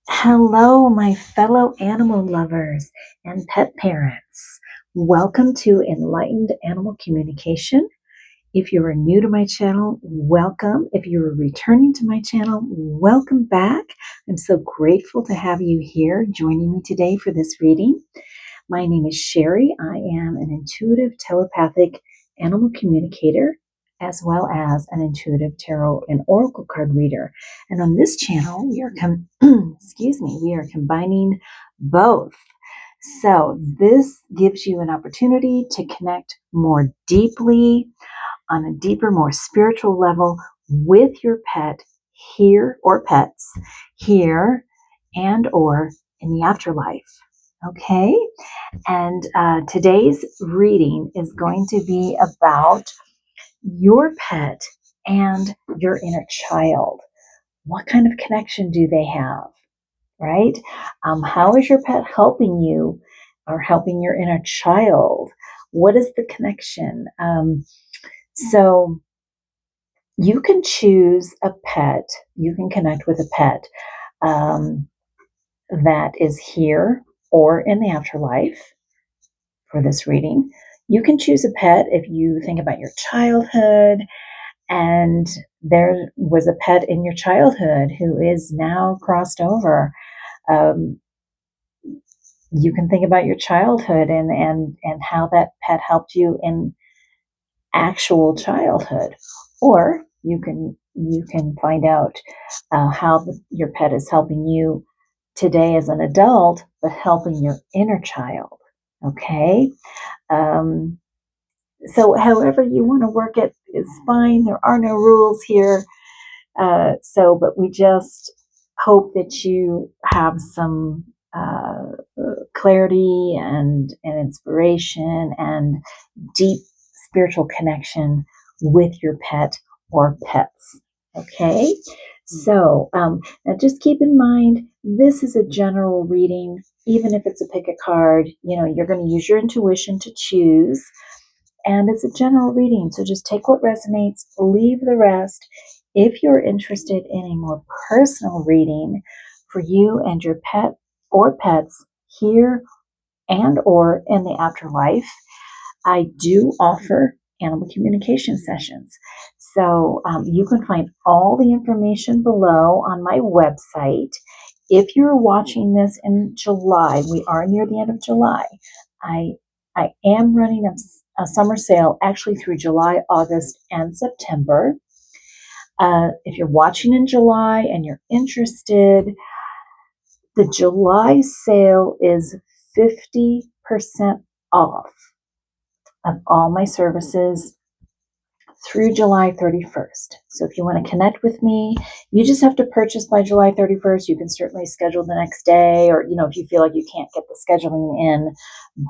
Hello, my fellow animal lovers and pet parents. Welcome to Enlightened Animal Communication. If you are new to my channel, welcome. If you are returning to my channel, welcome back. I'm so grateful to have you here joining me today for this reading. My name is Sherry. I am an intuitive telepathic animal communicator, as well as an intuitive tarot and oracle card reader. And on this channel, we are we are combining both. So this gives you an opportunity to connect more deeply on a deeper, more spiritual level with your pet here, or pets here and or in the afterlife. Okay? And today's reading is going to be about your pet and your inner child. What kind of connection do they have, right? How is your pet helping you or helping your inner child? What is the connection? So you can choose a pet, you can connect with a pet that is here or in the afterlife for this reading. You can choose a pet if you think about your childhood and there was a pet in your childhood who is now crossed over. You can think about your childhood and how that pet helped you in actual childhood, or you can find out how your pet is helping you today as an adult, but helping your inner child. Okay. So however you want to work it is fine. There are no rules here. But we just hope that you have some clarity and inspiration and deep spiritual connection with your pet or pets. Okay? So now just keep in mind, this is a general reading. Even if it's a pick a card, you're going to use your intuition to choose. And it's a general reading, so just take what resonates, leave the rest. If you're interested in a more personal reading for you and your pet or pets here and or in the afterlife, I do offer animal communication sessions. So you can find all the information below on my website. If you're watching this in July, we are near the end of July, I am running a summer sale actually through July, August, and September. If you're watching in July and you're interested, the July sale is 50% off of all my services through July 31st. So if you want to connect with me, you just have to purchase by July 31st. You can certainly schedule the next day, or, if you feel like you can't get the scheduling in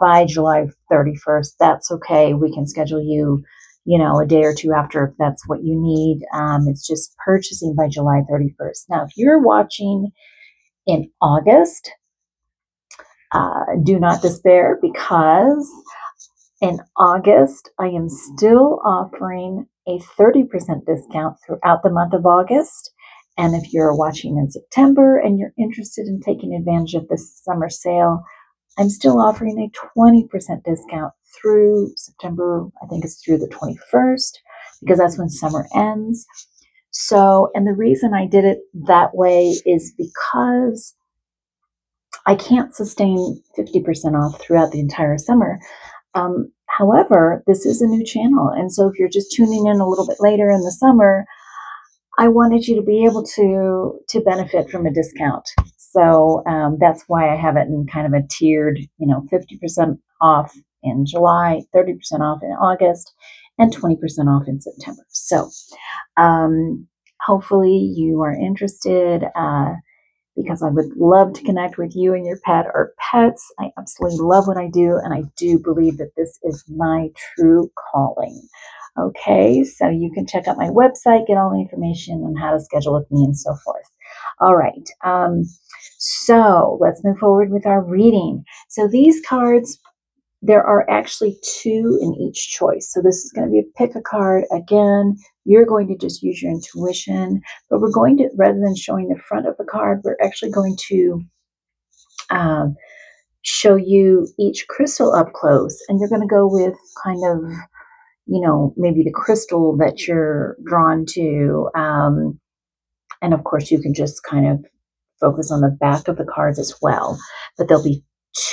by July 31st, that's okay. We can schedule you, a day or two after if that's what you need. It's just purchasing by July 31st. Now, if you're watching in August, do not despair, because in August, I am still offering a 30% discount throughout the month of August. And if you're watching in September and you're interested in taking advantage of this summer sale, I'm still offering a 20% discount through September. I think it's through the 21st, because that's when summer ends. So, and the reason I did it that way is because I can't sustain 50% off throughout the entire summer. However, this is a new channel. And so if you're just tuning in a little bit later in the summer, I wanted you to be able to benefit from a discount. So that's why I have it in kind of a tiered, 50% off in July, 30% off in August, and 20% off in September. So hopefully you are interested, because I would love to connect with you and your pet or pets. I absolutely love what I do, and I do believe that this is my true calling. Okay, so you can check out my website, get all the information on how to schedule with me and so forth. All right, so let's move forward with our reading. So these cards there are actually 2 in each choice. So this is going to be a pick a card. Again, you're going to just use your intuition, but we're going to, rather than showing the front of the card, we're actually going to show you each crystal up close. And you're going to go with kind of, maybe the crystal that you're drawn to. And of course, you can just kind of focus on the back of the cards as well. But there'll be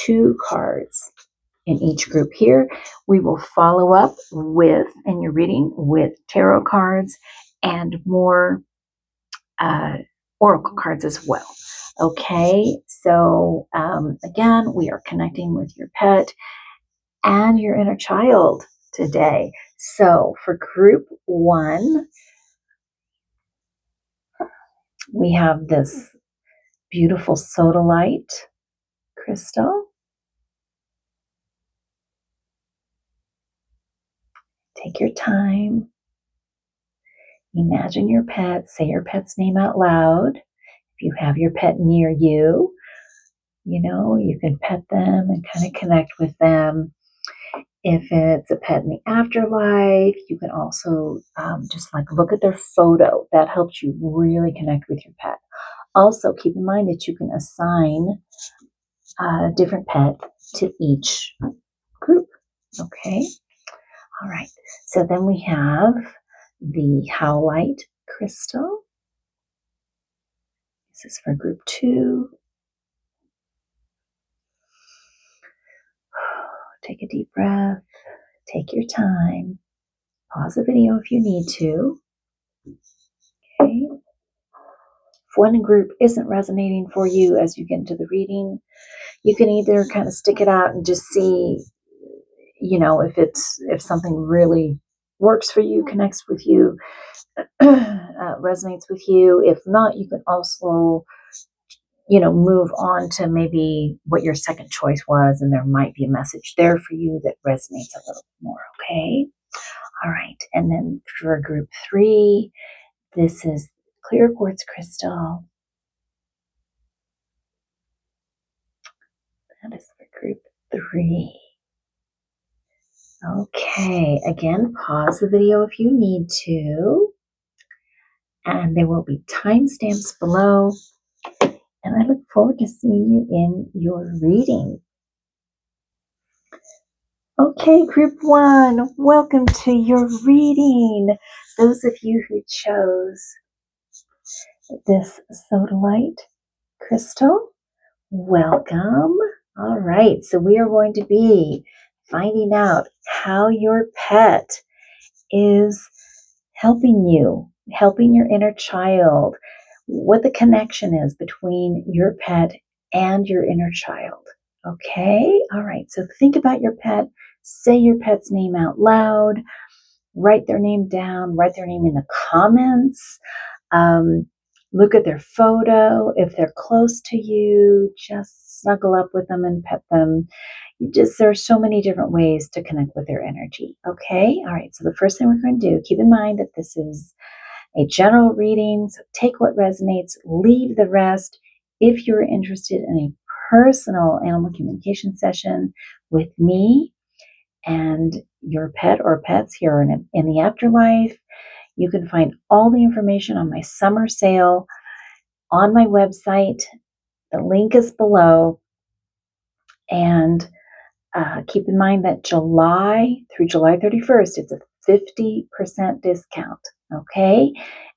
2 cards in each group here. We will follow up with, in your reading, with tarot cards and more oracle cards as well. Okay, so again, we are connecting with your pet and your inner child today. So for group 1, we have this beautiful Sodalite crystal. Take your time. Imagine your pet. Say your pet's name out loud. If you have your pet near you, you can pet them and kind of connect with them. If it's a pet in the afterlife, you can also just like look at their photo. That helps you really connect with your pet. Also, keep in mind that you can assign a different pet to each group. Okay? All right. So then we have the Howlite crystal. This is for group 2. Take a deep breath. Take your time. Pause the video if you need to. Okay. If one group isn't resonating for you as you get into the reading, you can either kind of stick it out and just see, if something really works for you, connects with you, resonates with you. If not, you can also, move on to maybe what your second choice was, and there might be a message there for you that resonates a little more. Okay. All right. And then for group 3, this is clear quartz crystal. That is for group 3. Okay, again, pause the video if you need to. And there will be timestamps below. And I look forward to seeing you in your reading. Okay, group 1, welcome to your reading. Those of you who chose this Sodalite crystal, welcome. All right, so we are going to be finding out how your pet is helping you, helping your inner child, what the connection is between your pet and your inner child. Okay? All right, so think about your pet, say your pet's name out loud, write their name down, write their name in the comments. Look at their photo. If they're close to you, just snuggle up with them and pet them. There are so many different ways to connect with their energy. Okay? All right. So the first thing we're going to do, keep in mind that this is a general reading. So take what resonates, leave the rest. If you're interested in a personal animal communication session with me and your pet or pets here in the afterlife, you can find all the information on my summer sale on my website. The link is below. And keep in mind that July through July 31st, it's a 50% discount. Okay.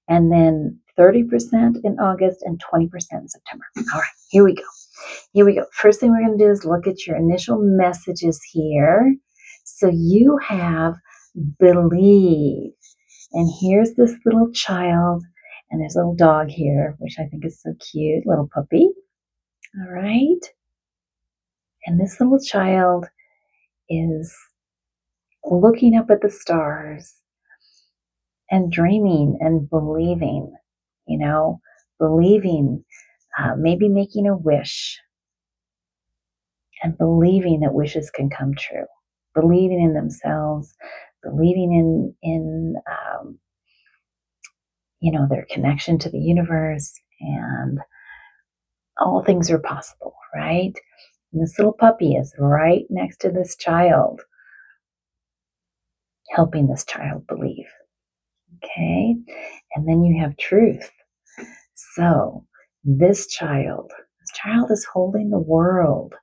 And then 30% in August and 20% in September. All right, here we go. Here we go. First thing we're going to do is look at your initial messages here. So you have believe. And here's this little child, and there's a little dog here, which I think is so cute, little puppy. All right. And this little child is looking up at the stars and dreaming and believing, believing, maybe making a wish and believing that wishes can come true, believing in themselves, believing in their connection to the universe, and all things are possible, right? And this little puppy is right next to this child, helping this child believe. Okay? And then you have truth. So this child is holding the world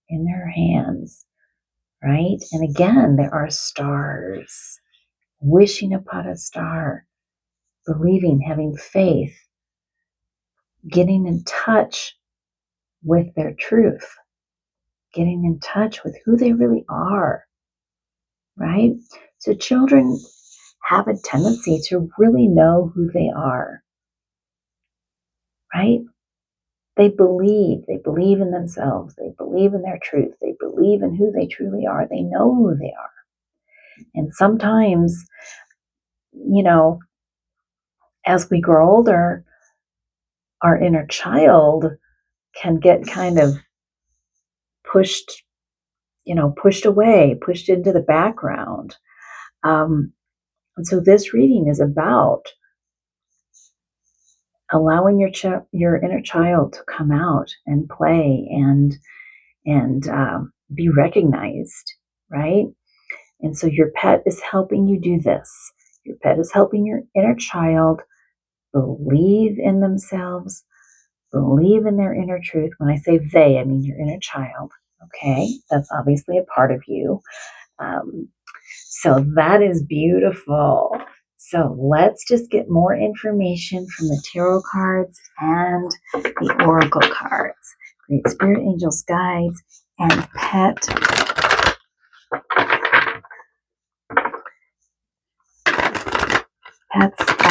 in her hands, right? And again, there are stars, wishing upon a star, believing, having faith, getting in touch with their truth, getting in touch with who they really are, right? So children have a tendency to really know who they are, right? They believe in themselves, they believe in their truth, they believe in who they truly are, they know who they are. And sometimes, as we grow older, our inner child can get kind of pushed away, pushed into the background. And so this reading is about allowing your inner child to come out and play and be recognized, right? And so your pet is helping you do this. Your pet is helping your inner child believe in themselves, believe in their inner truth. When I say they, I mean your inner child. Okay, that's obviously a part of you. So that is beautiful. So let's just get more information from the tarot cards and the oracle cards. Great Spirit, Angels, Guides, and Pets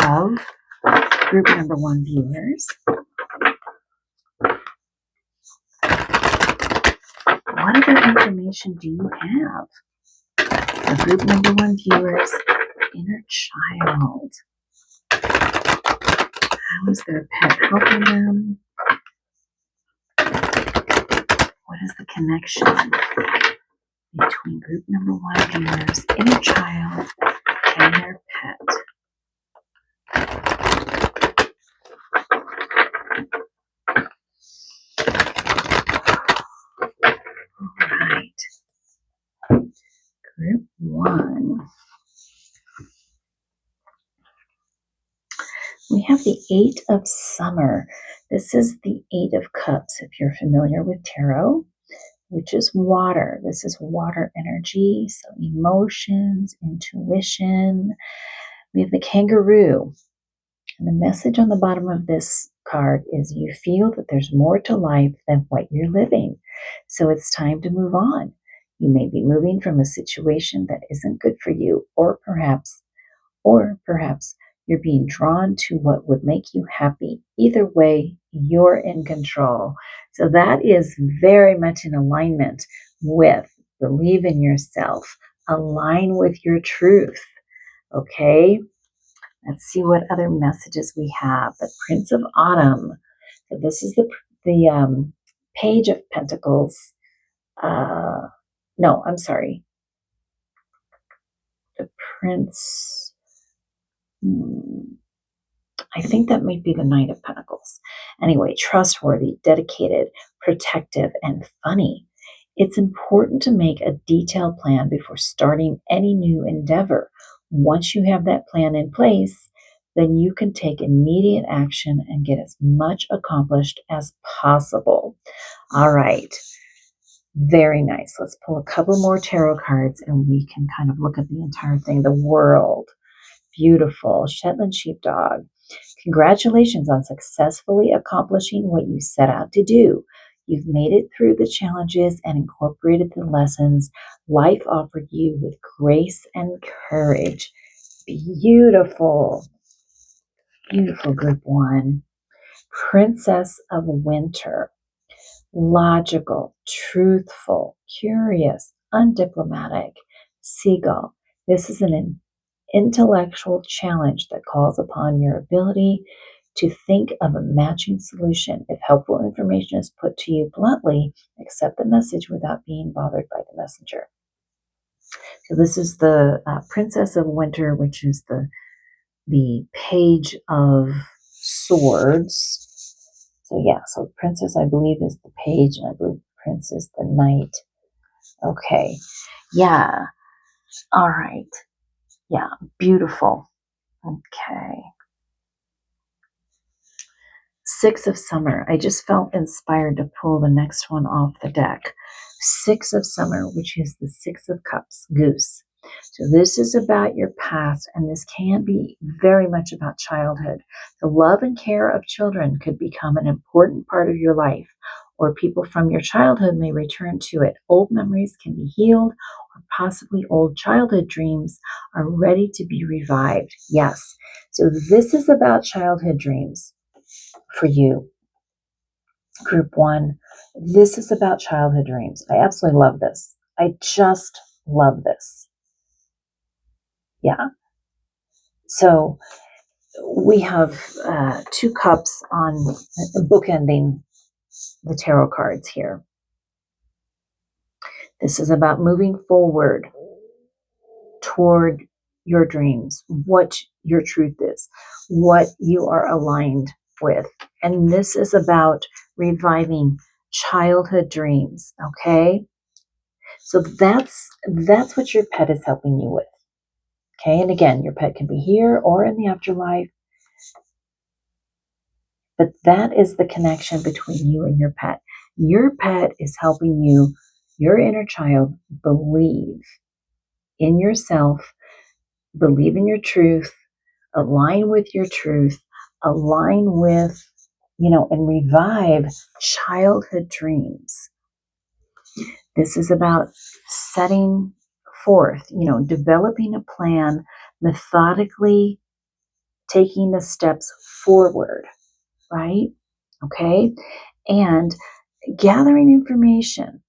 of group number 1 viewers. What other information do you have for group number 1 viewers? Inner child. How is their pet helping them? What is the connection between group number 1 viewers, inner child, and their pet? All right. Group 1. We have the 8 of Summer. This is the 8 of Cups, if you're familiar with tarot, which is water. This is water energy, so emotions, intuition. We have the kangaroo. And the message on the bottom of this card is you feel that there's more to life than what you're living. So it's time to move on. You may be moving from a situation that isn't good for you, or perhaps you're being drawn to what would make you happy. Either way, you're in control. So that is very much in alignment with believe in yourself, align with your truth. Okay? Let's see what other messages we have. The Prince of Autumn. So this is the Page of Pentacles. No, I'm sorry. The Prince. I think that might be the Knight of Pentacles. Anyway, trustworthy, dedicated, protective, and funny. It's important to make a detailed plan before starting any new endeavor. Once you have that plan in place, then you can take immediate action and get as much accomplished as possible. All right. Very nice. Let's pull a couple more tarot cards and we can kind of look at the entire thing. The World. Beautiful. Shetland Sheepdog. Congratulations on successfully accomplishing what you set out to do. You've made it through the challenges and incorporated the lessons life offered you with grace and courage. Beautiful. Beautiful, group 1. Princess of Winter. Logical, truthful, curious, undiplomatic. Seagull. This is an intellectual challenge that calls upon your ability to think of a matching solution. If helpful information is put to you bluntly, accept the message without being bothered by the messenger. So this is the Princess of Winter, which is the Page of Swords. So yeah, so Princess, I believe, is the page, and I believe Princess, the Knight. Okay. Yeah. All right. Yeah. Beautiful. Okay. Six of Summer. I just felt inspired to pull the next one off the deck. Six of Summer, which is the Six of Cups, Goose. So this is about your past, and this can be very much about childhood. The love and care of children could become an important part of your life, or people from your childhood may return to it. Old memories can be healed, or possibly old childhood dreams are ready to be revived. Yes. So this is about childhood dreams for you. Group 1, this is about childhood dreams. I absolutely love this. I just love this. Yeah. So we have 2 cups on bookending the tarot cards here. This is about moving forward toward your dreams, what your truth is, what you are aligned with. And this is about reviving childhood dreams, okay? So that's what your pet is helping you with. Okay, and again, your pet can be here or in the afterlife, but that is the connection between you and your pet. Your pet is helping you, your inner child, believe in yourself, believe in your truth, align with your truth, align with, and revive childhood dreams. This is about setting forth, developing a plan, methodically taking the steps forward, right? Okay. And gathering information,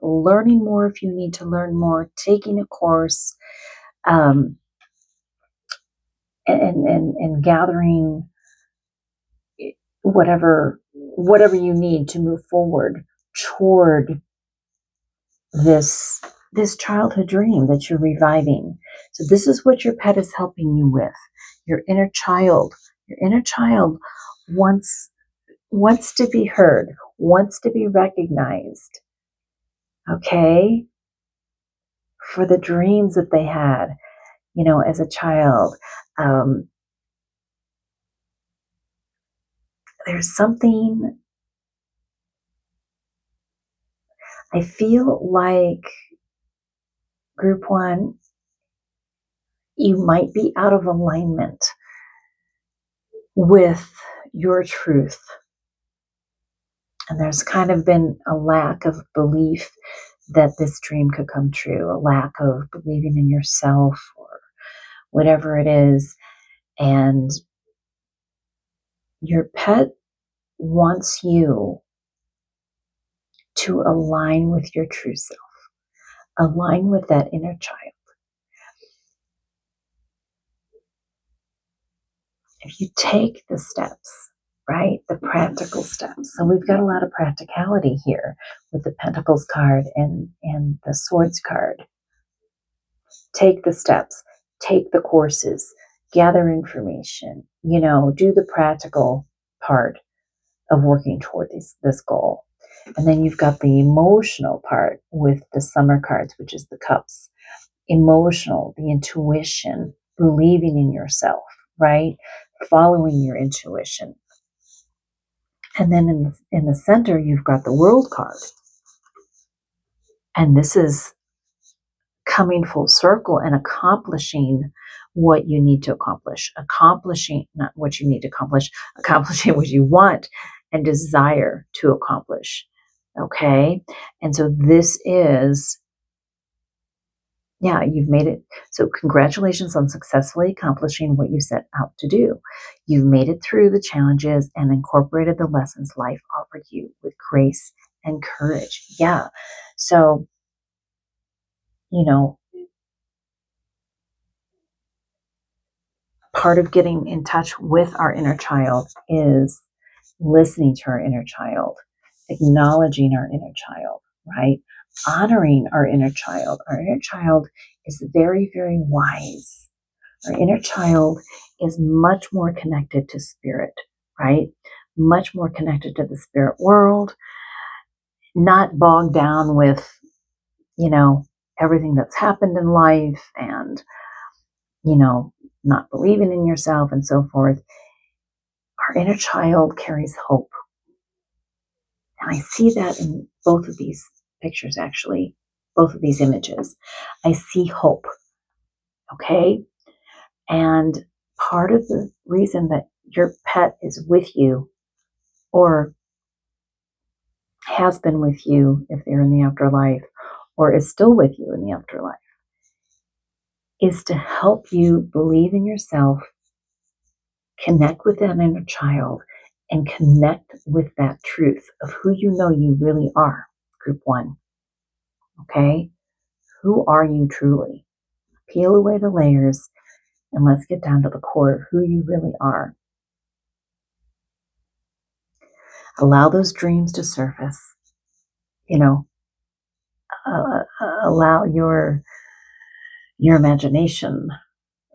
learning more if you need to learn more, taking a course, and gathering whatever you need to move forward toward this childhood dream that you're reviving. So this is what your pet is helping you with. Your inner child wants to be heard, wants to be recognized, okay, for the dreams that they had, as a child. There's something, I feel like, Group 1, you might be out of alignment with your truth. And there's kind of been a lack of belief that this dream could come true, a lack of believing in yourself or whatever it is. And your pet wants you to align with your true self, align with that inner child. If you take the steps, right, the practical steps. So we've got a lot of practicality here with the Pentacles card and the Swords card. Take the steps, take the courses, gather information, do the practical part of working toward this goal. And then you've got the emotional part with the Summer cards, which is the Cups. Emotional, the intuition, believing in yourself, right? Following your intuition. And then in the center, you've got the World card. And this is coming full circle and accomplishing what you need to accomplish. Accomplishing, not what you need to accomplish, accomplishing what you want and desire to accomplish. Okay? And so this is, you've made it. So congratulations on successfully accomplishing what you set out to do. You've made it through the challenges and incorporated the lessons life offered you with grace and courage. Yeah. So, part of getting in touch with our inner child is listening to our inner child, acknowledging our inner child, right? Honoring our inner child. Our inner child is very, very wise. Our inner child is much more connected to spirit, right? much more connected to the spirit world, not bogged down with, everything that's happened in life and, not believing in yourself and so forth. Our inner child carries hope. And I see that in both of these pictures, actually, both of these images. I see hope. Okay. And part of the reason that your pet is with you, or has been with you if they're in the afterlife, or is still with you in the afterlife, is to help you believe in yourself, connect with that inner child, and connect with that truth of who you know you really are. Group one. Okay? Who are you truly? Peel away the layers and let's get down to the core of who you really are. Allow those dreams to surface. Allow your imagination,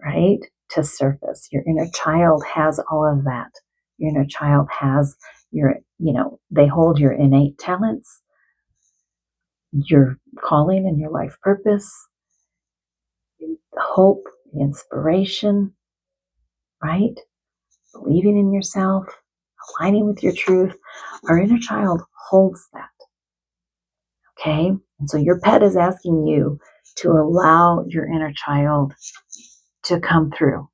right, to surface. Your inner child has all of that. Your inner child has they hold your innate talents, your calling and your life purpose, the hope, the inspiration, right? Believing in yourself, aligning with your truth. Our inner child holds that. Okay? And so your pet is asking you to allow your inner child to come through.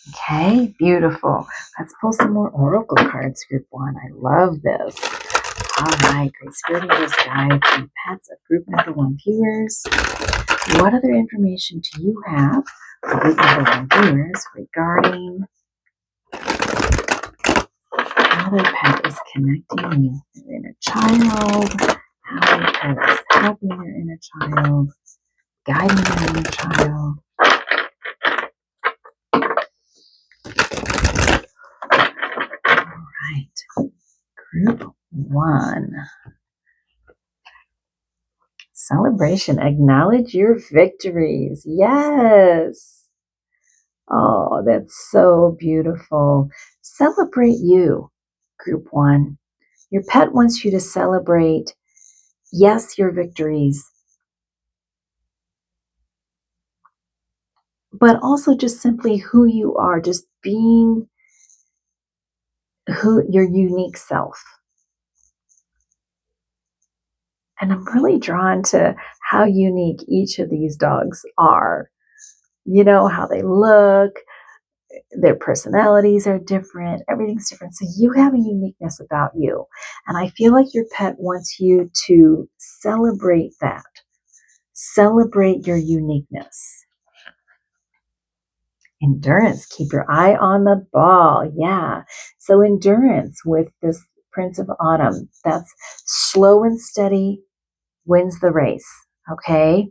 Okay, beautiful. Let's pull some more oracle cards, group one. I love this. All right, great spirit leaders, guides, and pets of group number one viewers. What other information do you have for group number one viewers regarding how their pet is connecting with their inner child, how their pet is helping their inner child, guiding their inner child? All right, group one. Celebration. Acknowledge your victories. Yes. Oh, that's so beautiful. Celebrate you, group one. Your pet wants you to celebrate, yes, your victories, but also just simply who you are, just being your unique self. And I'm really drawn to how unique each of these dogs are. How they look, their personalities are different, everything's different. So you have a uniqueness about you. And I feel like your pet wants you to celebrate that. Celebrate your uniqueness. Endurance, keep your eye on the ball. Yeah. So endurance with this Prince of Autumn, that's slow and steady wins the race. Okay.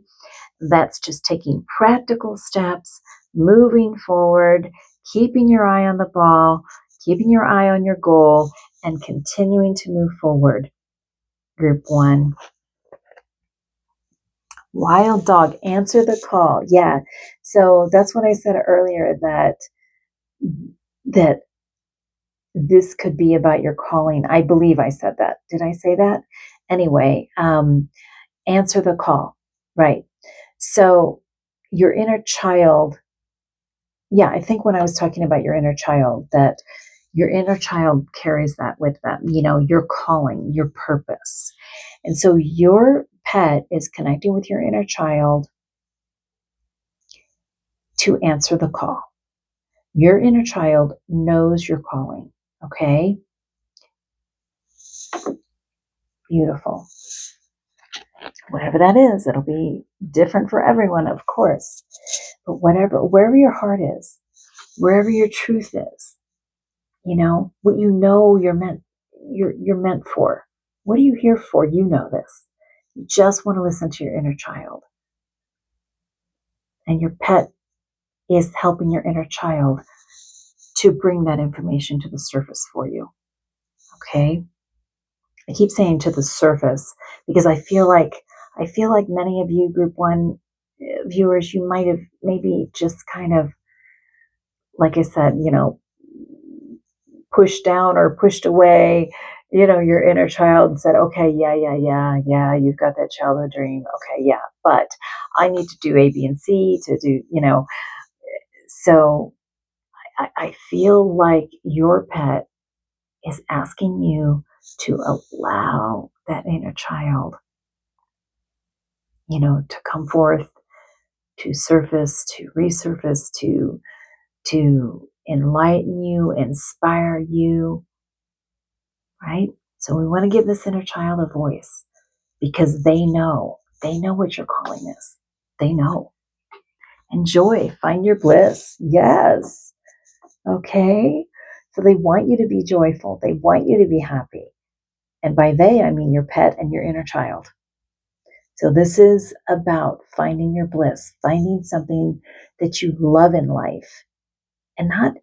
That's just taking practical steps, moving forward, keeping your eye on the ball, keeping your eye on your goal, and continuing to move forward. Group one. Wild dog, answer the call. Yeah. So that's what I said earlier, that this could be about your calling. I believe I said that. Did I say that? Anyway, answer the call. Right. So your inner child, yeah, I think when I was talking about your inner child, that your inner child carries that with them, your calling, your purpose. And so your pet is connecting with your inner child to answer the call. Your inner child knows your calling. Okay? Beautiful. Whatever that is, it'll be different for everyone, of course. But wherever your heart is, wherever your truth is, what you're meant for. What are you here for? You know this. You just want to listen to your inner child. And your pet is helping your inner child to bring that information to the surface for you. Okay? I keep saying to the surface because I feel like many of you group one viewers, you might have maybe just kind of, like I said, pushed down or pushed away, your inner child and said, okay, yeah, you've got that childhood dream. Okay, yeah, but I need to do A, B, and C to do, so I feel like your pet is asking you to allow that inner child, to come forth, to surface, to resurface, to enlighten you, inspire you, right? So we want to give this inner child a voice because they know what your calling is. They know. Enjoy, find your bliss. Yes. Okay. So they want you to be joyful. They want you to be happy. And by they, I mean your pet and your inner child. So this is about finding your bliss, finding something that you love in life and not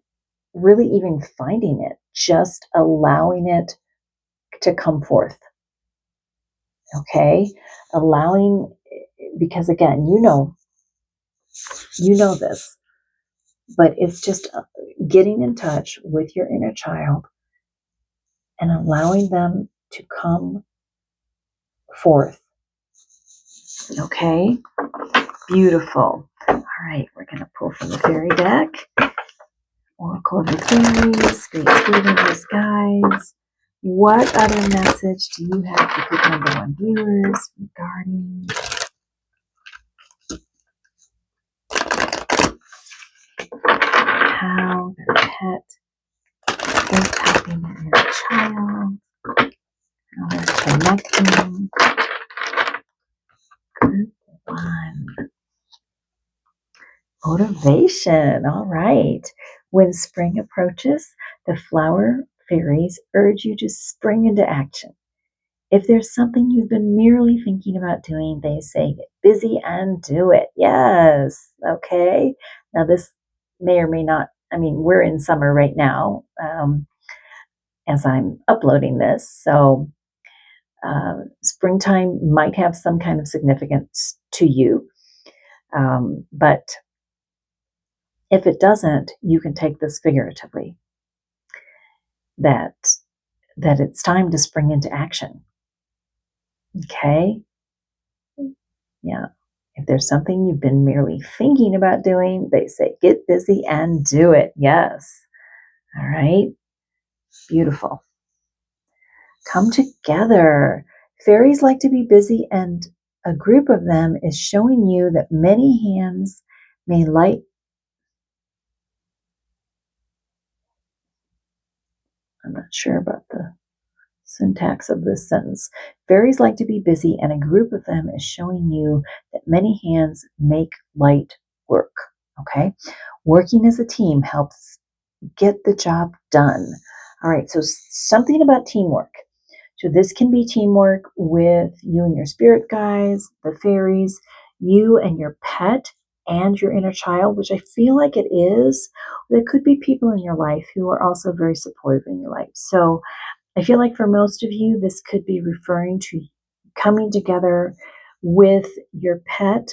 really even finding it, just allowing it to come forth. Okay? Allowing, because again, you know this, but it's just getting in touch with your inner child and allowing them to come forth. Okay? Beautiful. All right, we're going to pull from the fairy deck. Oracle of the Fairies, Great Spirit Guides. What other message do you have for group number 1 viewers regarding how their pet is helping their inner child, how they're connecting? Group 1. Motivation. All right. When spring approaches, the flower fairies urge you to spring into action. If there's something you've been merely thinking about doing, they say, get busy and do it. Yes. Okay. Now, this may or may not, we're in summer right now as I'm uploading this. So, springtime might have some kind of significance to you. But if it doesn't, you can take this figuratively that it's time to spring into action. Okay? Yeah. If there's something you've been merely thinking about doing, they say, get busy and do it. Yes. All right. Beautiful. Come together. Fairies like to be busy, and a group of them is showing you that many hands may light. I'm not sure about the syntax of this sentence. Fairies like to be busy, and a group of them is showing you that many hands make light work. Okay? Working as a team helps get the job done. All right, so something about teamwork. So this can be teamwork with you and your spirit guides, the fairies, you and your pet and your inner child, which I feel like it is. There could be people in your life who are also very supportive in your life. So I feel like for most of you, this could be referring to coming together with your pet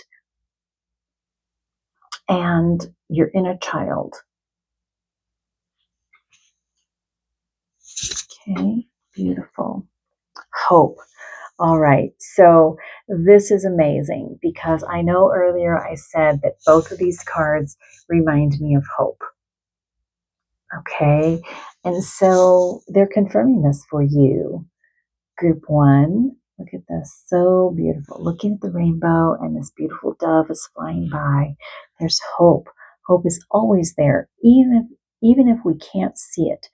and your inner child. Okay, beautiful. Hope. All right, so this is amazing because I know earlier I said that both of these cards remind me of hope. Okay, and so they're confirming this for you. Group 1, look at this, so beautiful. Looking at the rainbow and this beautiful dove is flying by. There's hope. Hope is always there, even if we can't see it.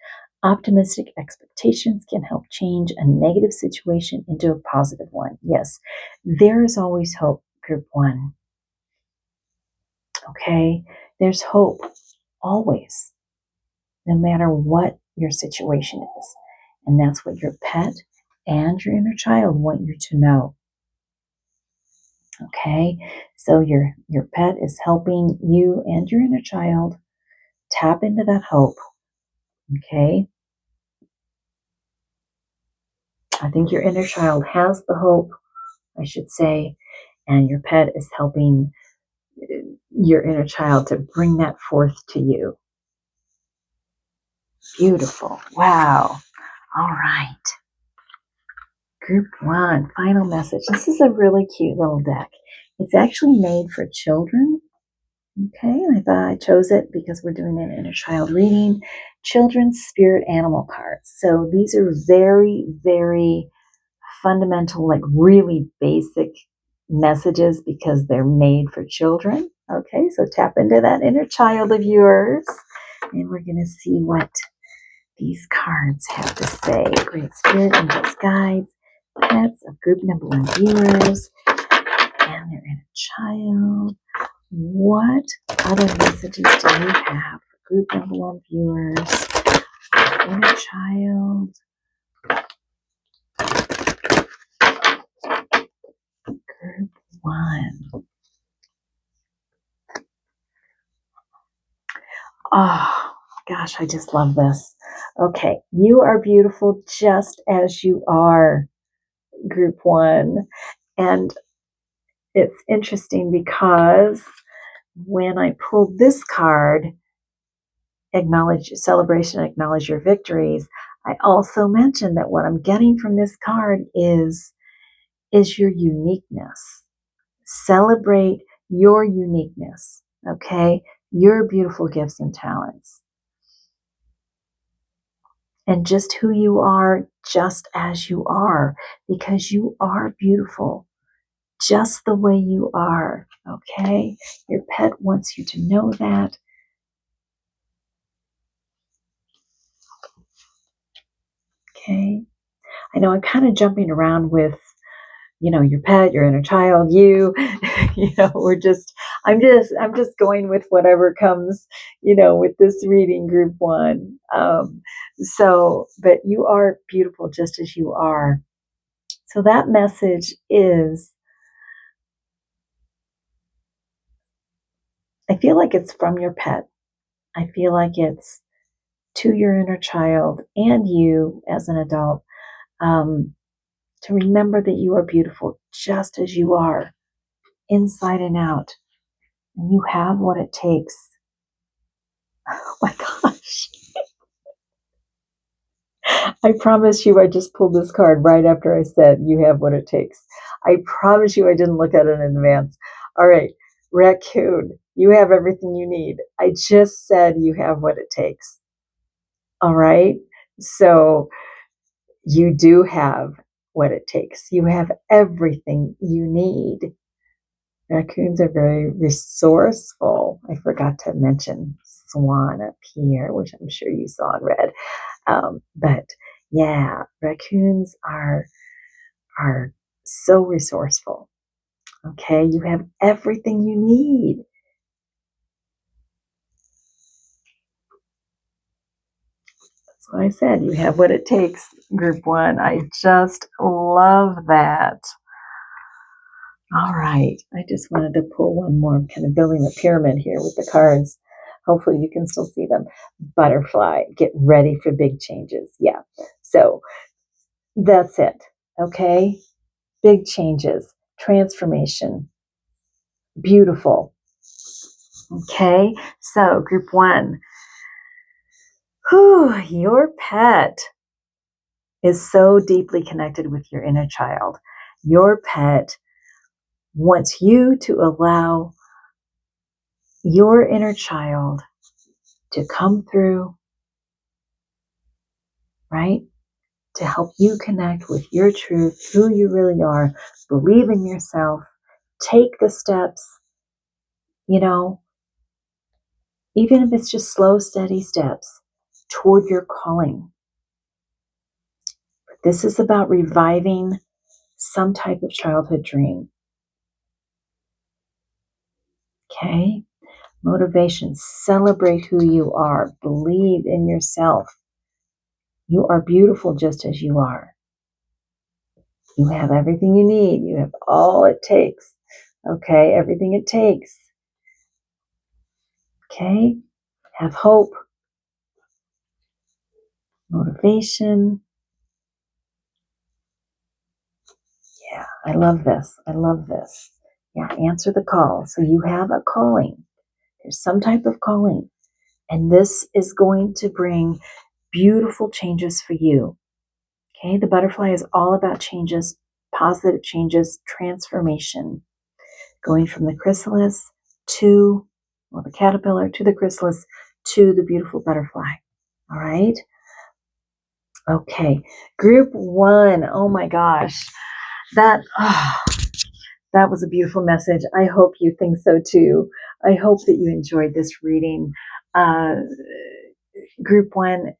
Optimistic expectations can help change a negative situation into a positive one. Yes, there is always hope, Group 1. Okay, there's hope always, no matter what your situation is. And that's what your pet and your inner child want you to know. Okay, so your pet is helping you and your inner child tap into that hope. Okay, I think your inner child has the hope, I should say, and your pet is helping your inner child to bring that forth to you. Beautiful. Wow. All right. Group 1, final message. This is a really cute little deck. It's actually made for children. Okay, and I thought I chose it because we're doing an inner child reading. Children's spirit animal cards. So these are very, very fundamental, like really basic messages because they're made for children. Okay, so tap into that inner child of yours. And we're going to see what these cards have to say. Great Spirit, Angels, Guides, Pets of group number 1 viewers, and their inner child. What other messages do you have for group number 1 viewers? Inner child. Group 1. Oh, gosh, I just love this. Okay, you are beautiful just as you are, group 1. And it's interesting because when I pulled this card, acknowledge celebration, acknowledge your victories, I also mentioned that what I'm getting from this card is your uniqueness. Celebrate your uniqueness, okay? Your beautiful gifts and talents. And just who you are, just as you are, because you are beautiful, just the way you are, okay? Your pet wants you to know that. Okay? I know I'm kind of jumping around with, your pet, your inner child, you, I'm just going with whatever comes, with this reading, group 1. But you are beautiful just as you are. So that message is, I feel like it's from your pet. I feel like it's to your inner child and you as an adult, to remember that you are beautiful just as you are, inside and out. And you have what it takes. Oh my gosh. I promise you I just pulled this card right after I said you have what it takes. I promise you I didn't look at it in advance. All right, raccoon, you have everything you need. I just said you have what it takes. All right, so you do have what it takes. You have everything you need. Raccoons are very resourceful. I forgot to mention swan up here, which I'm sure you saw and read. But yeah, raccoons are so resourceful. Okay, you have everything you need. That's what I said. You have what it takes, group 1. I just love that. All right, I just wanted to pull one more. I'm kind of building a pyramid here with the cards. Hopefully you can still see them. Butterfly, get ready for big changes. Yeah, so that's it. Okay, big changes, transformation, beautiful. Okay, so group 1. Your pet is so deeply connected with your inner child. Your pet wants you to allow your inner child to come through, right? To help you connect with your truth, who you really are, believe in yourself, take the steps, even if it's just slow, steady steps toward your calling. This is about reviving some type of childhood dream. Okay? Motivation. Celebrate who you are. Believe in yourself. You are beautiful just as you are. You have everything you need. You have all it takes. Okay? Everything it takes. Okay? Have hope. Motivation. Yeah, I love this. I love this. Yeah, answer the call. So you have a calling. There's some type of calling. And this is going to bring beautiful changes for you. Okay, the butterfly is all about changes, positive changes, transformation, going from the chrysalis to, well, the caterpillar to the chrysalis to the beautiful butterfly. All right. Okay. Group 1. Oh my gosh. That was a beautiful message. I hope you think so too. I hope that you enjoyed this reading. Group 1,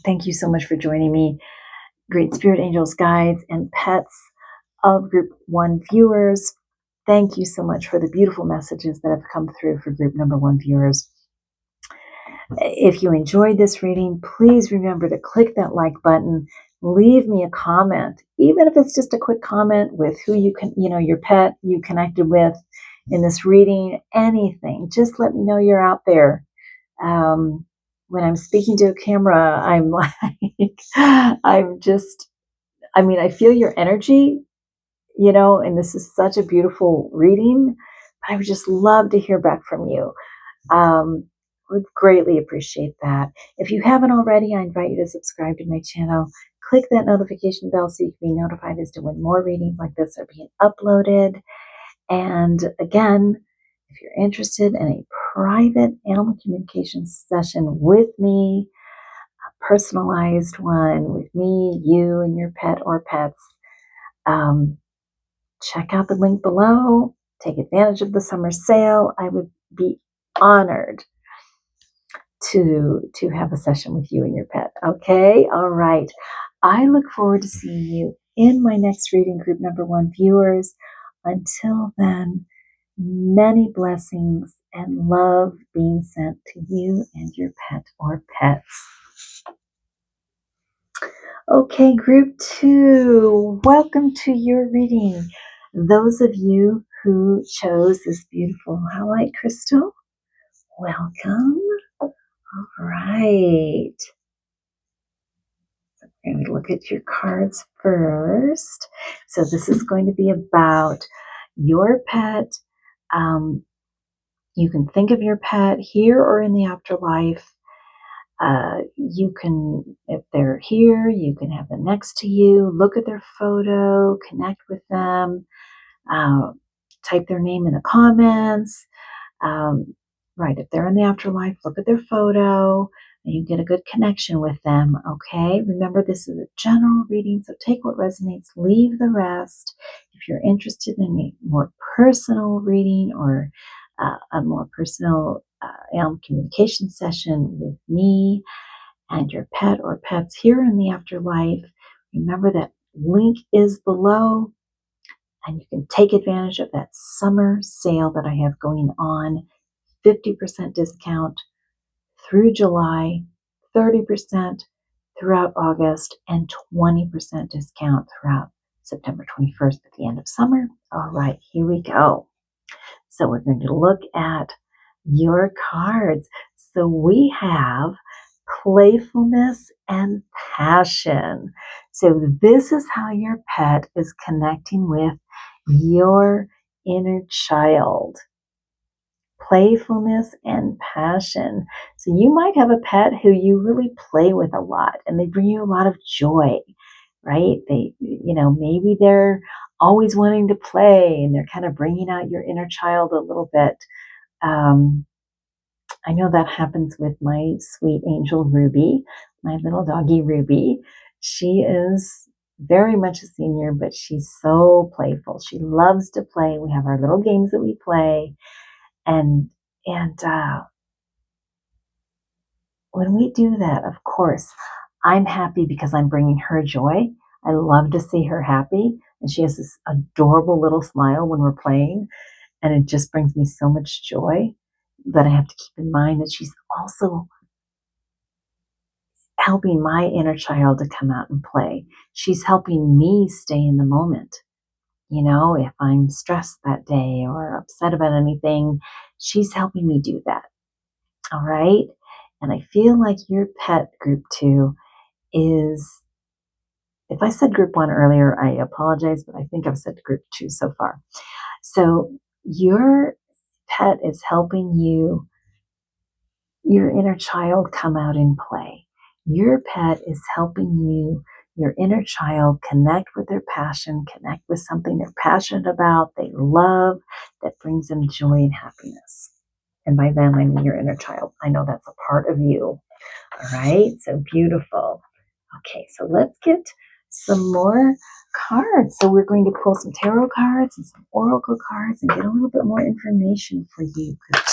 thank you so much for joining me. Great spirit angels, guides, and pets of Group 1 viewers. Thank you so much for the beautiful messages that have come through for Group number 1 viewers. If you enjoyed this reading, please remember to click that like button. Leave me a comment, even if it's just a quick comment with who you can, your pet you connected with in this reading, anything. Just let me know you're out there. When I'm speaking to a camera, I'm like, I feel your energy, and this is such a beautiful reading. I would just love to hear back from you. Would greatly appreciate that. If you haven't already, I invite you to subscribe to my channel. Click that notification bell so you can be notified as to when more readings like this are being uploaded. And again, if you're interested in a private animal communication session with me, a personalized one with me, you, and your pet or pets, check out the link below. Take advantage of the summer sale. I would be honored to have a session with you and your pet. Okay? All right. I look forward to seeing you in my next reading, Group number 1 viewers. Until then, many blessings and love being sent to you and your pet or pets. Okay, Group 2, welcome to your reading. Those of you who chose this beautiful Howlite crystal, welcome. All right. I'm going to look at your cards first. So this is going to be about your pet. You can think of your pet here or in the afterlife. You can, if they're here, you can have them next to you, look at their photo, connect with them, type their name in the comments. Right, if they're in the afterlife, look at their photo and you get a good connection with them, okay? Remember, this is a general reading, so take what resonates, leave the rest. If you're interested in a more personal reading or a more personal animal communication session with me and your pet or pets here in the afterlife, remember that link is below and you can take advantage of that summer sale that I have going on. 50% discount through July, 30% throughout August, and 20% discount throughout September 21st at the end of summer. All right, here we go. So we're going to look at your cards. So we have playfulness and passion. So this is how your pet is connecting with your inner child. Playfulness and passion. So you might have a pet who you really play with a lot and they bring you a lot of joy, right? Maybe they're always wanting to play and they're kind of bringing out your inner child a little bit. I know that happens with my sweet angel Ruby, my little doggy Ruby. She is very much a senior, but she's so playful. She loves to play. We have our little games that we play. And when we do that, of course, I'm happy because I'm bringing her joy. I love to see her happy. And she has this adorable little smile when we're playing. And it just brings me so much joy. But I have to keep in mind that she's also helping my inner child to come out and play. She's helping me stay in the moment. If I'm stressed that day or upset about anything, she's helping me do that. All right. And I feel like your pet, Group 2, is, if I said Group 1 earlier, I apologize, but I think I've said Group 2 so far. So your pet is helping you your inner child come out in play. Your pet is helping you, your inner child, connect with their passion, connect with something they're passionate about, they love, that brings them joy and happiness. And by them, I mean your inner child. I know that's a part of you. All right, so beautiful. Okay, so let's get some more cards. So we're going to pull some tarot cards and some oracle cards and get a little bit more information for you. Group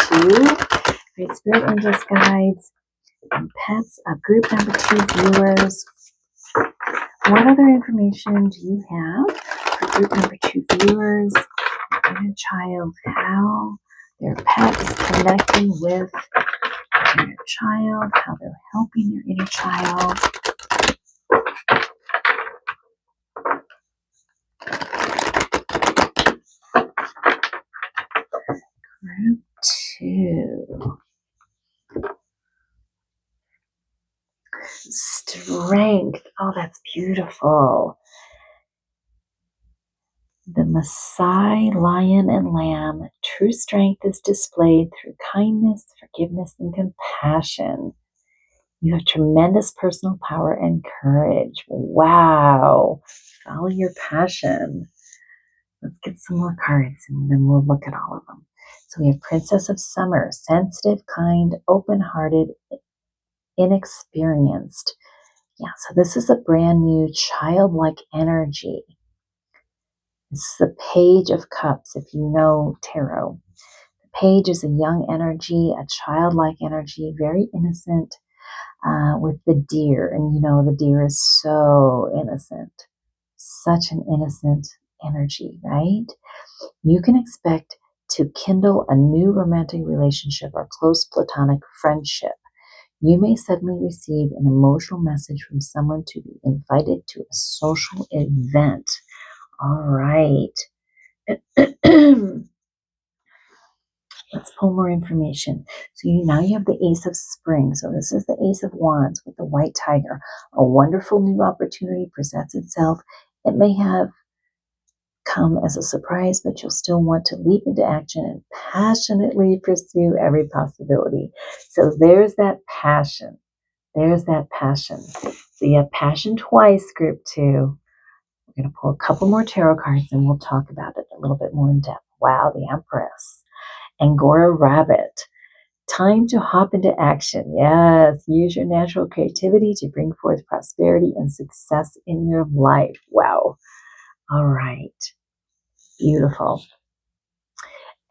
2, Great Spirit Angels, Guides, and Pets, group number 2 viewers. What other information do you have for group number 2 viewers? Inner child, how their pet is connecting with your inner child, how they're helping your inner child. Group 2. Strength. Oh, that's beautiful. The Maasai lion and lamb. True strength is displayed through kindness, forgiveness, and compassion. You have tremendous personal power and courage. Wow. Follow your passion. Let's get some more cards and then we'll look at all of them. So we have Princess of Summer, sensitive, kind, open-hearted, inexperienced. Yeah, so this is a brand new childlike energy. This is the Page of Cups, if you know tarot. The Page is a young energy, a childlike energy, very innocent, with the deer. And you know, the deer is so innocent. Such an innocent energy, right? You can expect to kindle a new romantic relationship or close platonic friendship. You may suddenly receive an emotional message from someone to be invited to a social event. All right. Let's pull more information. So now you have the Ace of Spring. So this is the Ace of Wands with the white tiger. A wonderful new opportunity presents itself. It may have come as a surprise, but you'll still want to leap into action and passionately pursue every possibility. So there's that passion. There's that passion. So you have passion twice, group 2. We're going to pull a couple more tarot cards and we'll talk about it a little bit more in depth. Wow, the Empress. Angora Rabbit. Time to hop into action. Yes, use your natural creativity to bring forth prosperity and success in your life. Wow. All right. Beautiful.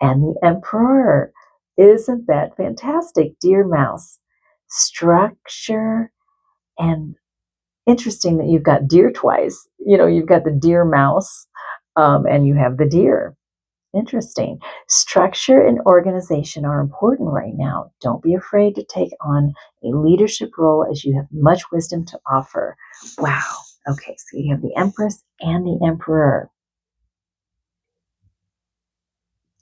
And the Emperor. Isn't that fantastic? Deer mouse. Structure and interesting that you've got deer twice. You know, you've got the deer mouse and you have the deer. Interesting. Structure and organization are important right now. Don't be afraid to take on a leadership role as you have much wisdom to offer. Wow. Okay, so you have the Empress and the Emperor.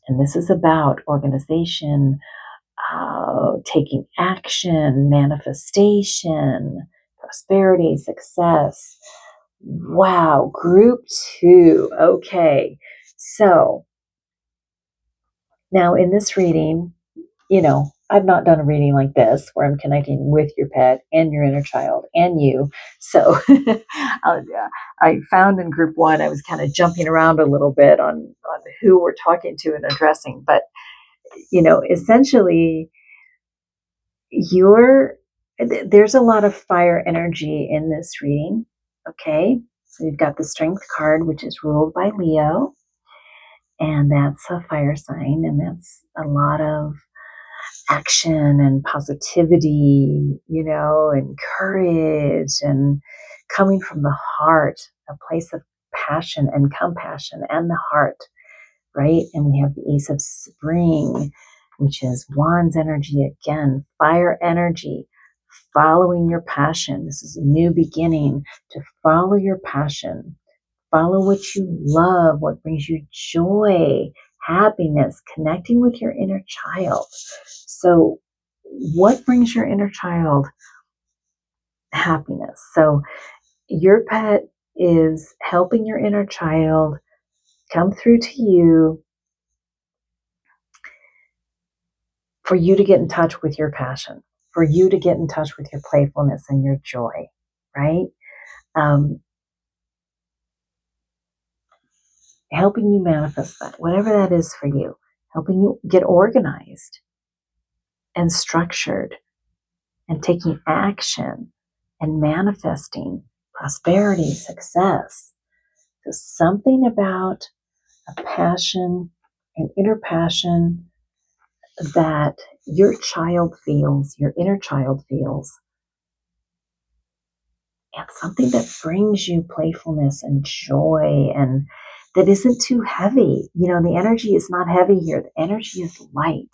And this is about organization, taking action, manifestation, prosperity, success. Wow, group 2. Okay, so now in this reading, you know, I've not done a reading like this where I'm connecting with your pet and your inner child and you. So I found in group 1, I was kind of jumping around a little bit on who we're talking to and addressing. But, you know, essentially, there's a lot of fire energy in this reading. Okay, so you've got the Strength card, which is ruled by Leo, and that's a fire sign, and that's a lot of action and positivity, you know, and courage and coming from the heart, a place of passion and compassion and the heart, right? And we have the Ace of Spring, which is Wands energy again, fire energy, following your passion. This is a new beginning to follow your passion. Follow what you love, what brings you joy, happiness, connecting with your inner child. So what brings your inner child happiness? So your pet is helping your inner child come through to you for you to get in touch with your passion. for you to get in touch with your playfulness and your joy, right? Helping you manifest that, whatever that is for you, helping you get organized and structured and taking action and manifesting prosperity, success. There's something about a passion, an inner passion that your child feels, your inner child feels, and something that brings you playfulness and joy and that isn't too heavy. The energy is not heavy here. The energy is light.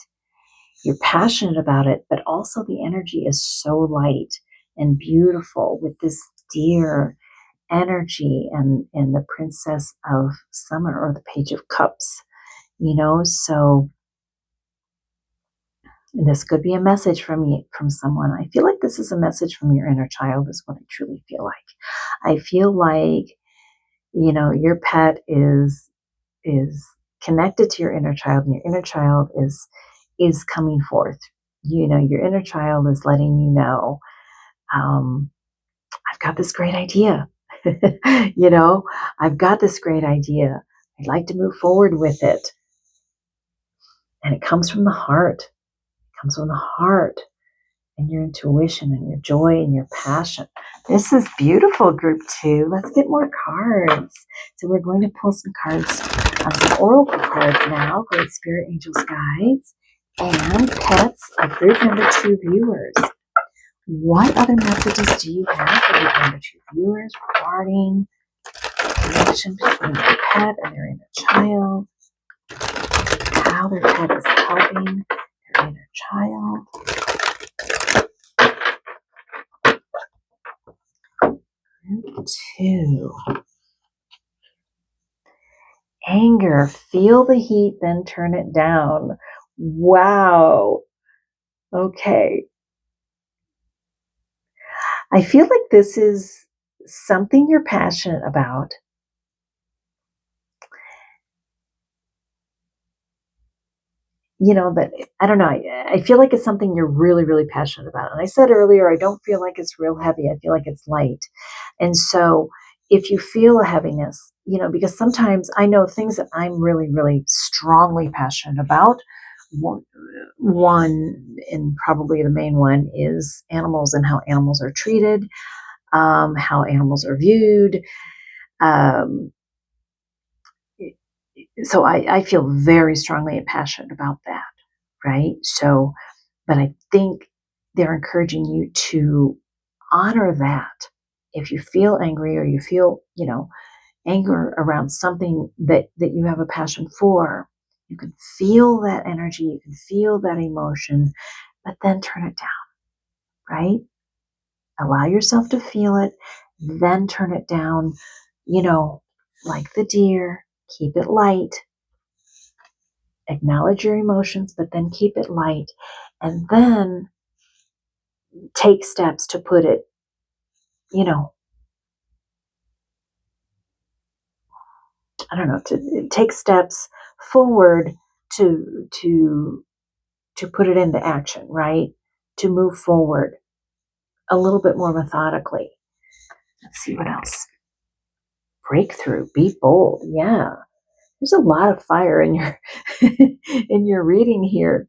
You're passionate about it, but also the energy is so light and beautiful with this dear energy and the Princess of Summer or the Page of Cups, so this could be a message from someone. I feel like this is a message from your inner child is what I truly feel like. I feel like, your pet is connected to your inner child, and your inner child is coming forth. Your inner child is letting you know, I've got this great idea. I've got this great idea. I'd like to move forward with it. And it comes from the heart. It comes from the heart and your intuition and your joy and your passion. This is beautiful, group 2. Let's get more cards. So we're going to pull some cards, some oracle cards now, Great Spirit, Angels, Guides, and Pets of group number 2 viewers. What other messages do you have for group number 2 viewers regarding the connection between their pet and their inner child? How their pet is helping their inner child? Group 2. Anger. Feel the heat, then turn it down. Wow. Okay. I feel like this is something you're passionate about. That, I don't know. I feel like it's something you're really, really passionate about. And I said earlier, I don't feel like it's real heavy. I feel like it's light. And so if you feel a heaviness, because sometimes I know things that I'm really, really strongly passionate about. One, and probably the main one, is animals and how animals are treated, how animals are viewed. So I feel very strongly and passionate about that, right? So, but I think they're encouraging you to honor that. If you feel angry or you feel, anger around something that you have a passion for, you can feel that energy, you can feel that emotion, but then turn it down, right? Allow yourself to feel it, then turn it down, like the deer, keep it light. Acknowledge your emotions, but then keep it light. And then take steps to put it, to take steps forward to put it into action, right? To move forward a little bit more methodically. Let's see what else. Breakthrough, be bold. Yeah. There's a lot of fire in your in your reading here.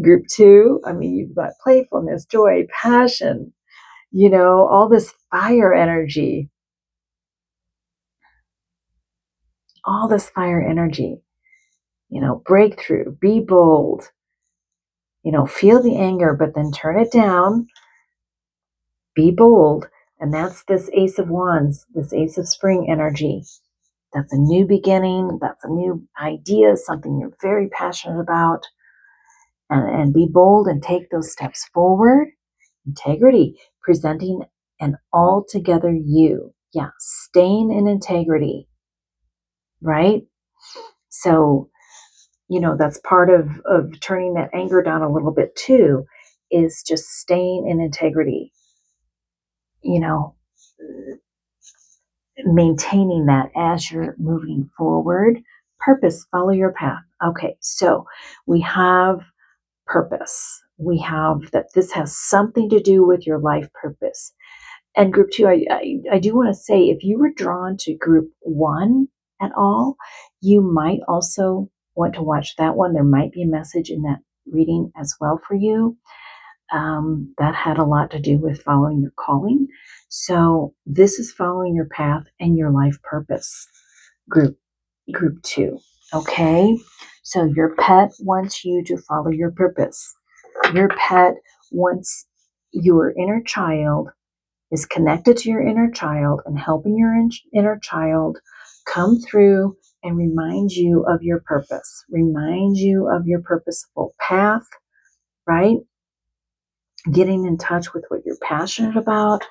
Group 2, I mean, you've got playfulness, joy, passion, all this fire energy. All this fire energy. Breakthrough, be bold. Feel the anger, but then turn it down. Be bold. And that's this Ace of Wands, this Ace of Spring energy. That's a new beginning. That's a new idea, something you're very passionate about. And be bold and take those steps forward. Integrity, presenting an altogether you. Yeah, staying in integrity, right? So, that's part of turning that anger down a little bit too, is just staying in integrity, maintaining that as you're moving forward. Purpose, follow your path. Okay, so we have purpose. We have that this has something to do with your life purpose. And group 2, I do want to say, if you were drawn to group 1 at all, you might also want to watch that one. There might be a message in that reading as well for you. That had a lot to do with following your calling. So this is following your path and your life purpose, group 2. Okay, so your pet wants you to follow your purpose. Your pet wants your inner child is connected to your inner child and helping your inner child come through and remind you of your purpose, remind you of your purposeful path, right? Getting in touch with what you're passionate about.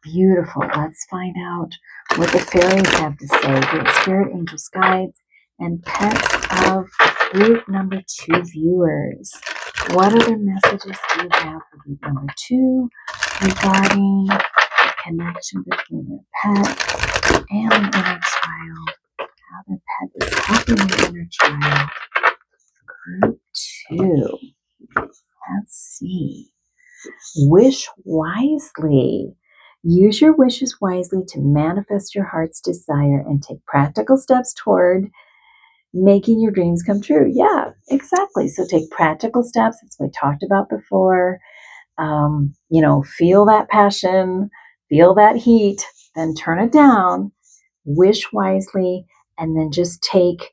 Beautiful. Let's find out what the fairies have to say. Great spirit, angels, guides, and pets of group number 2 viewers. What other messages do you have for group number 2 regarding the connection between your pet and an inner child? How the pet is helping your inner child. Group 2. Let's see. Wish wisely. Use your wishes wisely to manifest your heart's desire and take practical steps toward making your dreams come true. Yeah, exactly. So take practical steps, as we talked about before. Feel that passion, feel that heat, then turn it down, wish wisely, and then just take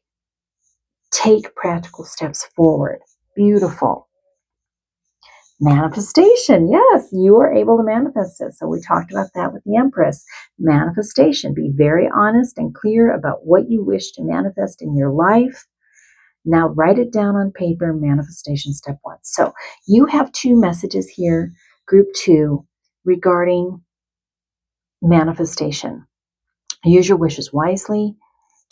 practical steps forward. Beautiful. Manifestation. Yes, you are able to manifest it. So we talked about that with the Empress. Manifestation. Be very honest and clear about what you wish to manifest in your life. Now write it down on paper. Manifestation step 1. So you have 2 messages here, group 2, regarding manifestation. Use your wishes wisely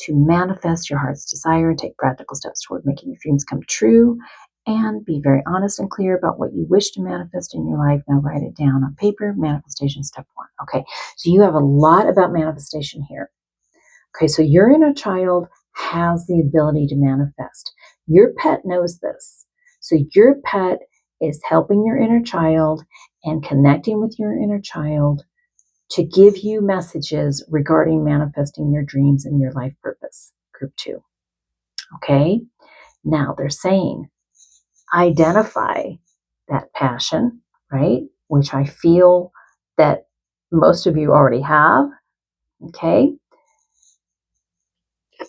to manifest your heart's desire and take practical steps toward making your dreams come true. And be very honest and clear about what you wish to manifest in your life. Now write it down on paper. Manifestation step 1. Okay, so you have a lot about manifestation here. Okay, so your inner child has the ability to manifest. Your pet knows this. So your pet is helping your inner child and connecting with your inner child to give you messages regarding manifesting your dreams and your life purpose. Group 2. Okay, now they're saying, identify that passion, right? Which I feel that most of you already have. Okay.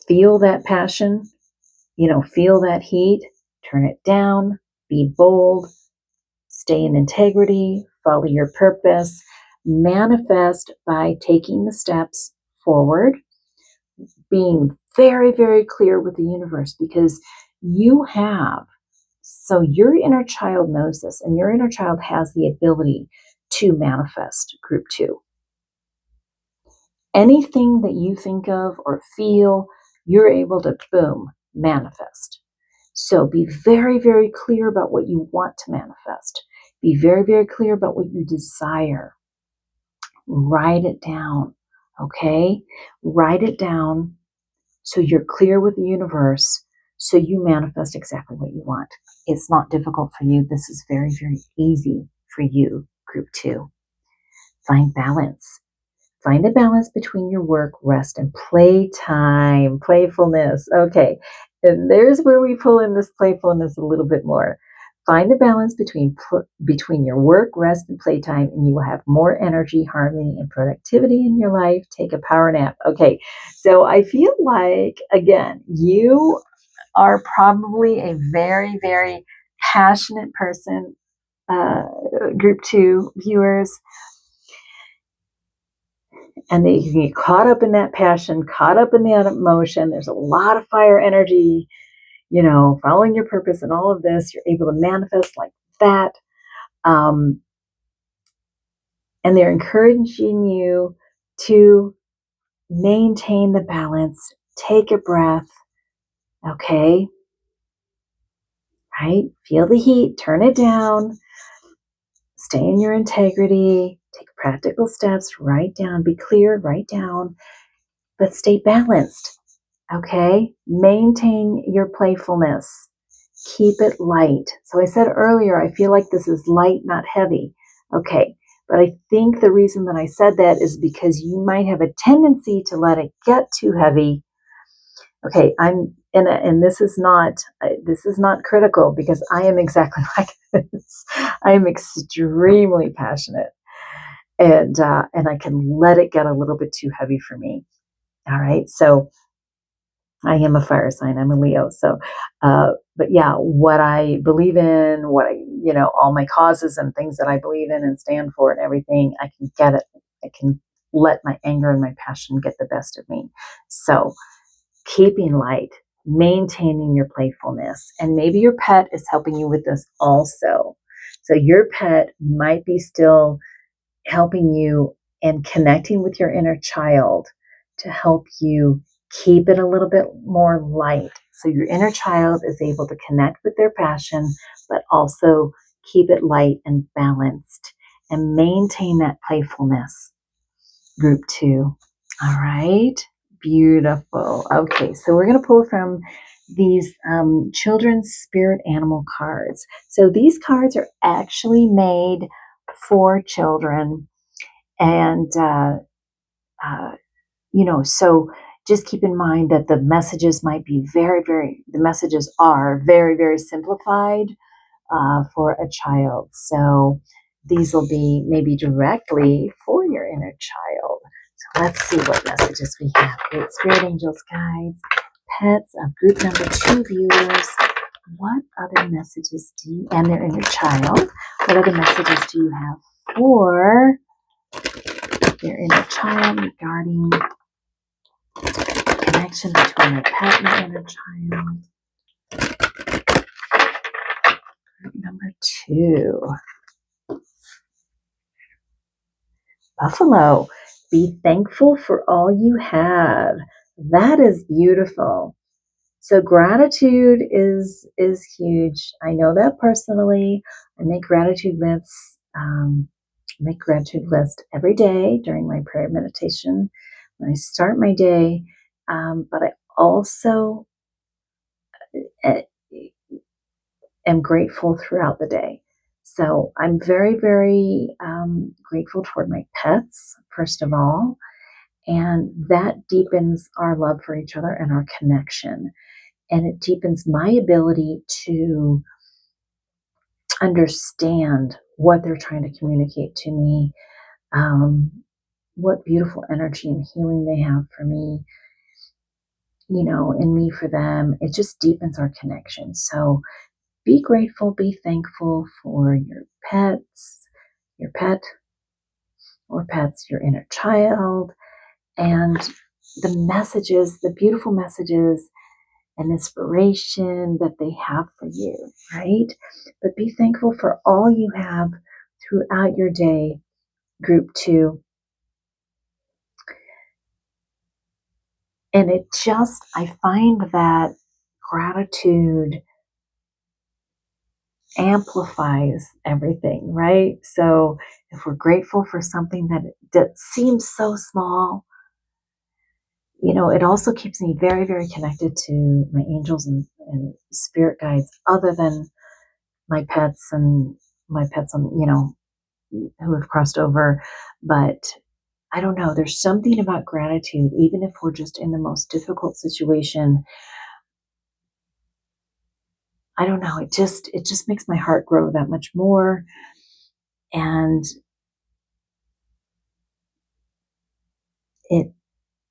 Feel that passion, feel that heat, turn it down, be bold, stay in integrity, follow your purpose, manifest by taking the steps forward, being very, very clear with the universe, because so your inner child knows this, and your inner child has the ability to manifest. Group 2. Anything that you think of or feel, you're able to, boom, manifest. So be very, very clear about what you want to manifest. Be very, very clear about what you desire. Write it down, okay? Write it down so you're clear with the universe, so you manifest exactly what you want. It's not difficult for you. This is very, very easy for you, group 2. Find balance. Find a balance between your work, rest, and playtime, playfulness. Okay, and there's where we pull in this playfulness a little bit more. Find the balance between your work, rest, and playtime, and you will have more energy, harmony, and productivity in your life. Take a power nap. Okay, so I feel like, again, you are probably a very, very passionate person, group 2 viewers. And they can get caught up in that passion, caught up in that emotion. There's a lot of fire energy, following your purpose and all of this. You're able to manifest like that. And they're encouraging you to maintain the balance. Take a breath. Okay. Right? Feel the heat. Turn it down. Stay in your integrity. Take practical steps. Write down. Be clear. Write down. But stay balanced. Okay, maintain your playfulness. keep it light. So I said earlier, I feel like this is light, not heavy. Okay. But I think the reason that I said that is because you might have a tendency to let it get too heavy. Okay, and this is not critical, because I am exactly like this. I am extremely passionate, and I can let it get a little bit too heavy for me. All right, so I am a fire sign. I'm a Leo. So, but yeah, what I believe in, all my causes and things that I believe in and stand for and everything, I can get it. I can let my anger and my passion get the best of me. So, keeping light, maintaining your playfulness, and maybe your pet is helping you with this also. So, your pet might be still helping you and connecting with your inner child to help you keep it a little bit more light. So your inner child is able to connect with their passion, but also keep it light and balanced and maintain that playfulness. Group 2. All right. Beautiful. Okay, so we're going to pull from these children's spirit animal cards. So these cards are actually made for children, and so just keep in mind that the messages might be the messages are very, very simplified for a child. So these will be maybe directly for your inner child. So let's see what messages we have. Great Spirit Angels, guides, pets of group number 2 viewers. What other messages and their inner child, what other messages do you have for their inner child regarding connection between your pet and your inner child? Group number 2. Buffalo, be thankful for all you have. That is beautiful. So gratitude is huge. I know that personally. I make gratitude lists. Make gratitude list every day during my prayer meditation when I start my day. But I also am grateful throughout the day. So I'm very, very grateful toward my pets, first of all. And that deepens our love for each other and our connection. And it deepens my ability to understand what they're trying to communicate to me, what beautiful energy and healing they have for me, and me for them. It just deepens our connection. So be grateful, be thankful for your pets, your pet or pets, your inner child, and the messages, the beautiful messages and inspiration that they have for you, right? But be thankful for all you have throughout your day, group 2. And I find that gratitude amplifies everything, right? So if we're grateful for something that seems so small, it also keeps me very, very connected to my angels and spirit guides, other than my pets and who have crossed over. But I don't know, there's something about gratitude, even if we're just in the most difficult situation. I don't know, it just makes my heart grow that much more. And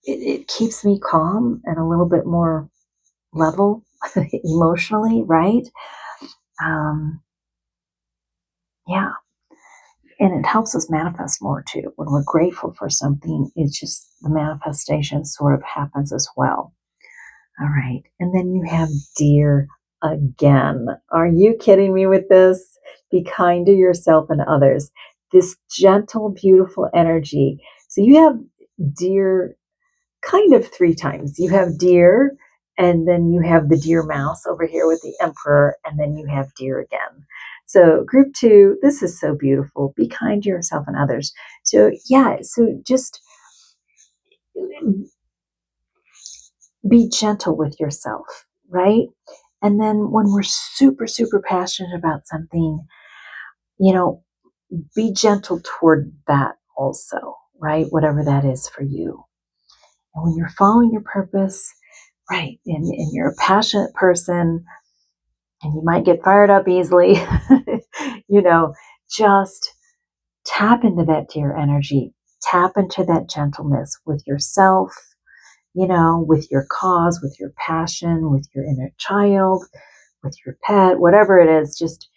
it keeps me calm and a little bit more level emotionally, right? Yeah. And it helps us manifest more too. When we're grateful for something, it's just the manifestation sort of happens as well. All right. And then you have deer again. Are you kidding me with this? Be kind to yourself and others. This gentle, beautiful energy. So you have deer kind of 3 times. You have deer, and then you have the deer mouse over here with the emperor, and then you have deer again. So group 2, this is so beautiful. Be kind to yourself and others. So yeah, so just be gentle with yourself, right? And then when we're super, super passionate about something, you know, be gentle toward that also, right? Whatever that is for you. And when you're following your purpose, right, and you're a passionate person and you might get fired up easily, just tap into that dear energy, tap into that gentleness with yourself, with your cause, with your passion, with your inner child, with your pet, whatever it is, just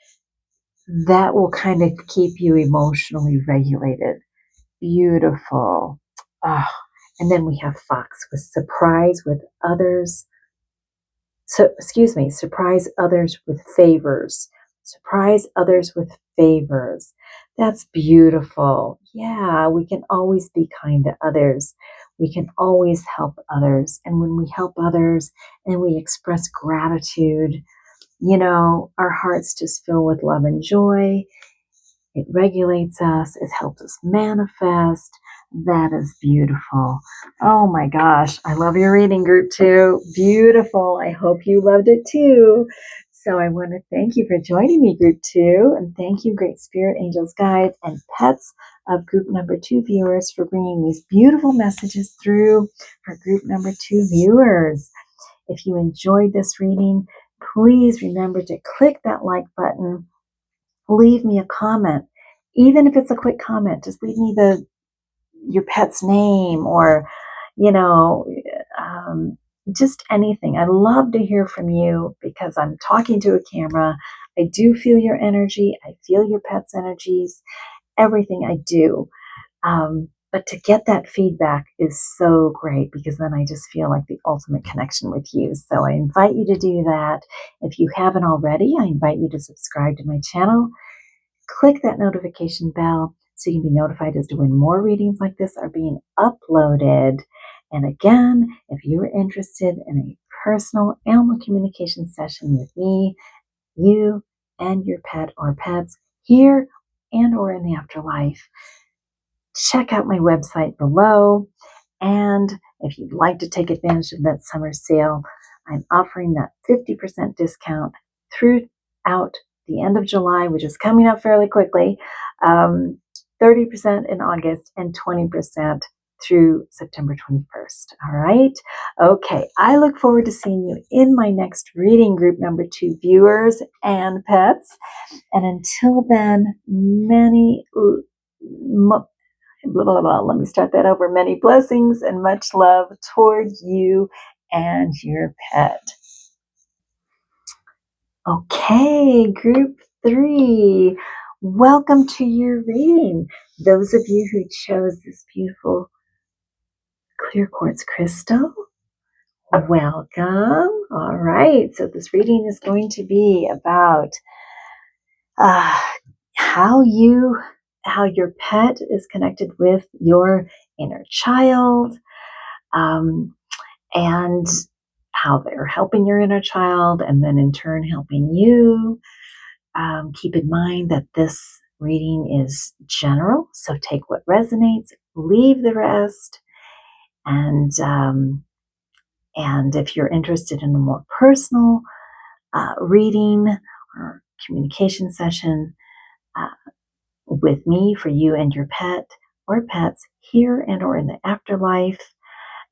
that will kind of keep you emotionally regulated. Beautiful. Ah, and then we have Fox with surprise with others. So, excuse me, surprise others with favors. Surprise others with favors. That's beautiful. Yeah, we can always be kind to others. We can always help others. And when we help others and we express gratitude, our hearts just fill with love and joy. It regulates us. It helps us manifest. That is beautiful. Oh my gosh. I love your reading, group 2. Beautiful. I hope you loved it too. So I want to thank you for joining me, group 2. And thank you, great spirit angels, guides, and pets of group number 2 viewers for bringing these beautiful messages through for group number 2 viewers. If you enjoyed this reading, please remember to click that like button. Leave me a comment. Even if it's a quick comment, just leave me your pet's name or, you know, just anything. I love to hear from you because I'm talking to a camera. I do feel your energy. I feel your pet's energies, everything I do. But to get that feedback is so great because then I just feel like the ultimate connection with you. So I invite you to do that. If you haven't already, I invite you to subscribe to my channel. Click that notification bell so you can be notified as to when more readings like this are being uploaded. And again, if you're interested in a personal animal communication session with me, you and your pet or pets here and or in the afterlife, check out my website below. And if you'd like to take advantage of that summer sale, I'm offering that 50% discount throughout the end of July, which is coming up fairly quickly, 30% in August, and 20% through September 21st. All right. Okay. I look forward to seeing you in my next reading, group number 2 viewers and pets. And until then, let me start that over. Many blessings and much love toward you and your pet. Okay, group 3, welcome to your reading. Those of you who chose this beautiful clear quartz crystal, welcome. All right, so this reading is going to be about how your pet is connected with your inner child, and how they're helping your inner child, and then in turn helping you. Keep in mind that this reading is general, so take what resonates, leave the rest, and if you're interested in a more personal reading or communication session with me for you and your pet or pets here and or in the afterlife,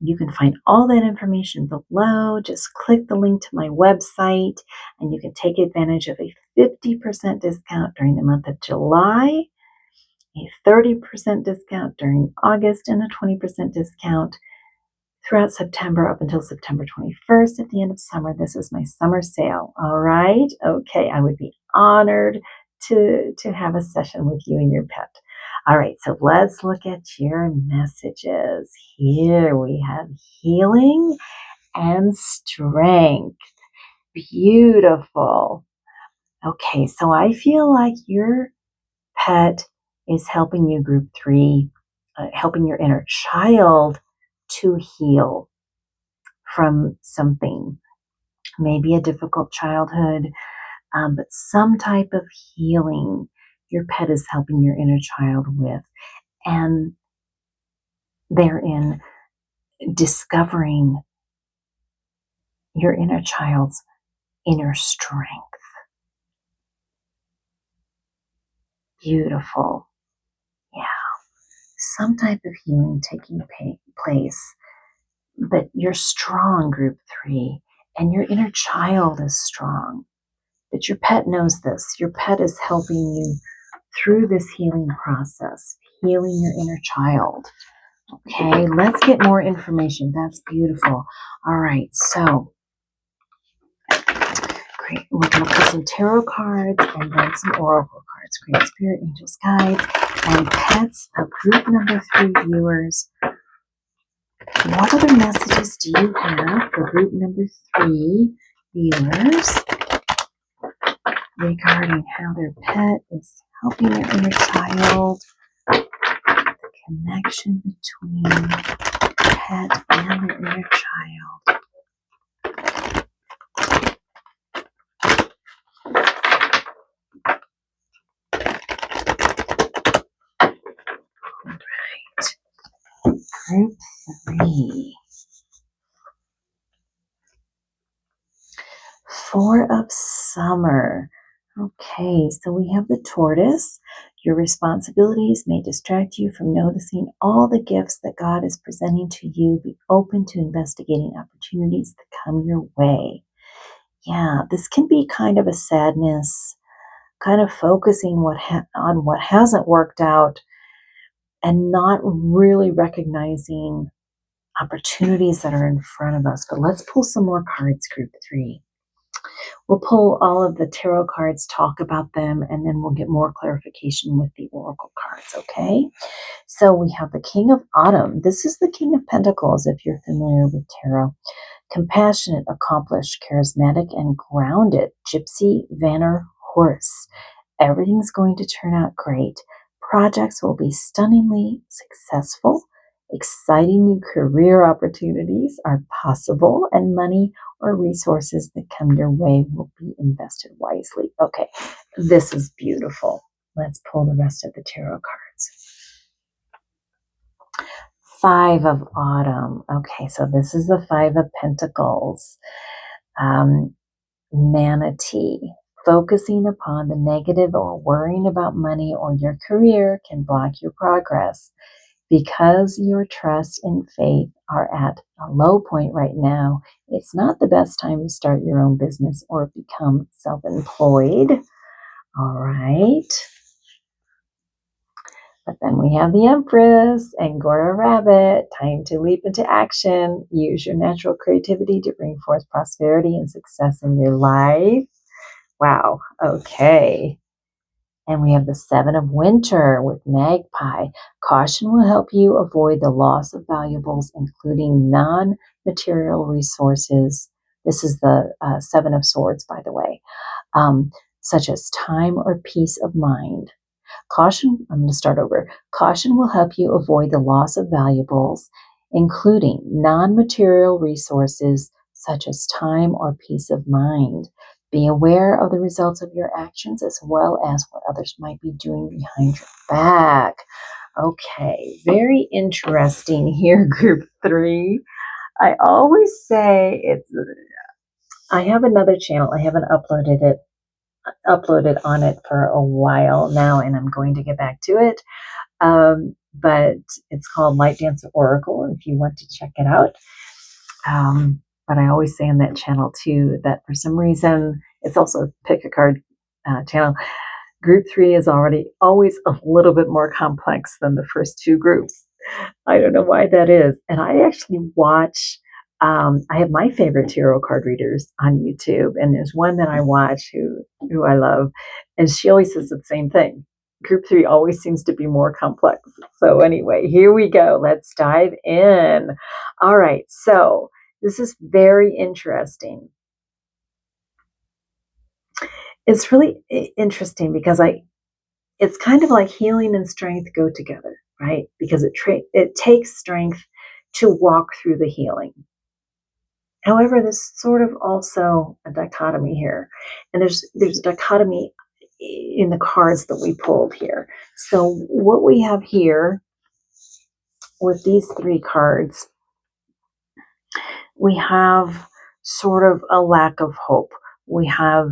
you can find all that information below. Just click the link to my website and you can take advantage of a 50% discount during the month of July, a 30% discount during August, and a 20% discount throughout September up until September 21st at the end of summer. This is my summer sale. All right. Okay. I would be honored to have a session with you and your pet. All right. So let's look at your messages. Here we have healing and strength. Beautiful. Okay. So I feel like your pet is helping you, group 3, helping your inner child to heal from something, maybe a difficult childhood, but some type of healing your pet is helping your inner child with. And therein discovering your inner child's inner strength. Beautiful. Yeah. Some type of healing taking place, but you're strong, group 3, and your inner child is strong. But your pet knows this. Your pet is helping you through this healing process, healing your inner child. Okay, let's get more information. That's beautiful. All right, so great. We're going to put some tarot cards and then some oracle cards. Great Spirit, Angels, Guides, and Pets of group number 3 viewers. What other messages do you have for group number 3 viewers regarding how their pet is helping their inner child? The connection between pet and their inner child. Group 3. 4 of Summer. Okay, so we have the Tortoise. Your responsibilities may distract you from noticing all the gifts that God is presenting to you. Be open to investigating opportunities that come your way. Yeah, this can be kind of a sadness, kind of focusing on what hasn't worked out and not really recognizing opportunities that are in front of us. But let's pull some more cards, group 3. We'll pull all of the tarot cards, talk about them, and then we'll get more clarification with the oracle cards, okay? So we have the King of Autumn. This is the King of Pentacles, if you're familiar with tarot. Compassionate, accomplished, charismatic, and grounded. Gypsy, Vanner, Horse. Everything's going to turn out great. Projects will be stunningly successful. Exciting new career opportunities are possible, and money or resources that come your way will be invested wisely. Okay, this is beautiful. Let's pull the rest of the tarot cards. 5 of Autumn. Okay, so this is the 5 of Pentacles. Manatee. Focusing upon the negative or worrying about money or your career can block your progress. Because your trust and faith are at a low point right now, it's not the best time to start your own business or become self-employed. All right. But then we have the Empress, Angora Rabbit. Time to leap into action. Use your natural creativity to bring forth prosperity and success in your life. Wow. Okay. And we have the 7 of Winter with Magpie. Caution will help you avoid the loss of valuables, including non-material resources. This is the 7 of Swords, by the way, such as time or peace of mind. Caution, I'm going to start over. Caution will help you avoid the loss of valuables, including non-material resources, such as time or peace of mind. Be aware of the results of your actions as well as what others might be doing behind your back. Okay, very interesting here, group 3. I always say I have another channel. I haven't uploaded on it for a while now, and I'm going to get back to it. But it's called Light Dancer Oracle, if you want to check it out. But I always say on that channel too that for some reason it's also a pick a card channel. Group 3 is always a little bit more complex than the first 2 groups. I don't know why that is. And I actually watch. I have my favorite tarot card readers on YouTube, and there's one that I watch who I love, and she always says the same thing. Group 3 always seems to be more complex. So anyway, here we go. Let's dive in. All right, so this is very interesting. It's really interesting because it's kind of like healing and strength go together, right? Because it takes strength to walk through the healing. However, there's sort of also a dichotomy here, and there's a dichotomy in the cards that we pulled here. So what we have here with these 3 cards, we have sort of a lack of hope. We have,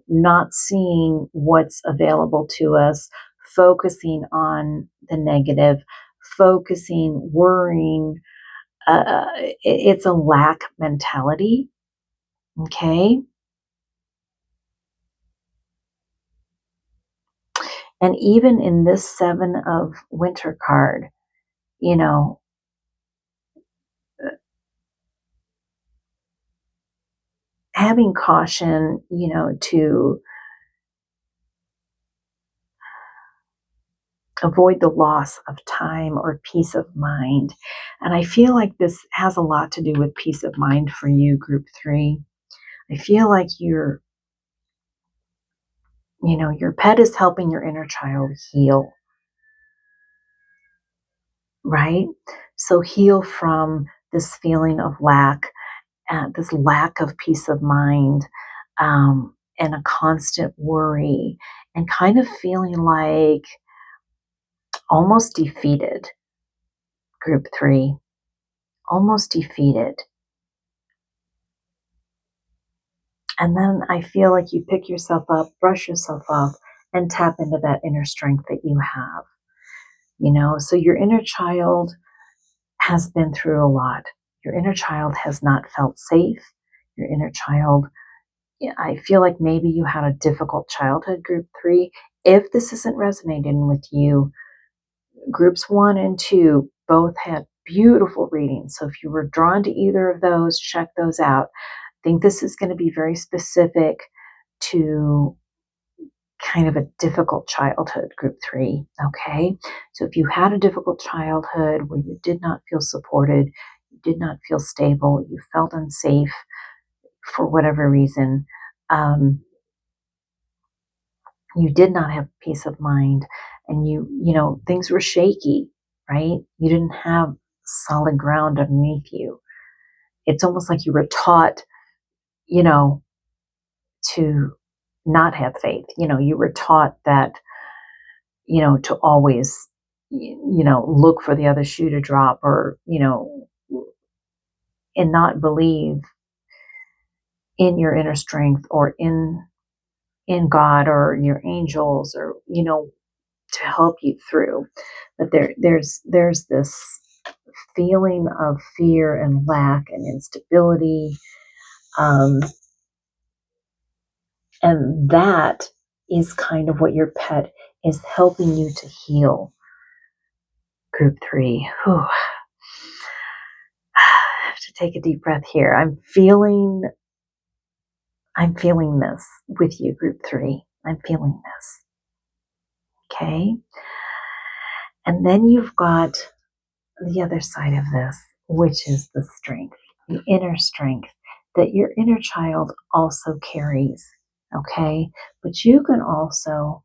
not seeing what's available to us, focusing on the negative, focusing, worrying. It's a lack mentality. Okay. And even in this 7 of Winter card, you know, having caution, to avoid the loss of time or peace of mind. And I feel like this has a lot to do with peace of mind for you, group 3. I feel like your pet is helping your inner child heal, right? So heal from this feeling of lack, this lack of peace of mind, and a constant worry, and kind of feeling like almost defeated, group 3, almost defeated. And then I feel like you pick yourself up, brush yourself off, and tap into that inner strength that you have. So your inner child has been through a lot. Your inner child has not felt safe. Your inner child, I feel like maybe you had a difficult childhood, group 3. If this isn't resonating with you, groups 1 and 2 both had beautiful readings. So if you were drawn to either of those, check those out. I think this is going to be very specific to kind of a difficult childhood, group 3. Okay. So if you had a difficult childhood where you did not feel supported, you did not feel stable, you felt unsafe for whatever reason, you did not have peace of mind, and things were shaky, right? You didn't have solid ground underneath you. It's almost like you were taught, to not have faith. You were taught that, to always, look for the other shoe to drop, or, and not believe in your inner strength, or in God, or your angels, or, to help you through. But there's this feeling of fear and lack and instability. And that is kind of what your pet is helping you to heal, group 3. Whew. I have to take a deep breath here. I'm feeling this with you, group 3. I'm feeling this. Okay. And then you've got the other side of this, which is the strength, the inner strength that your inner child also carries. Okay. But you can also,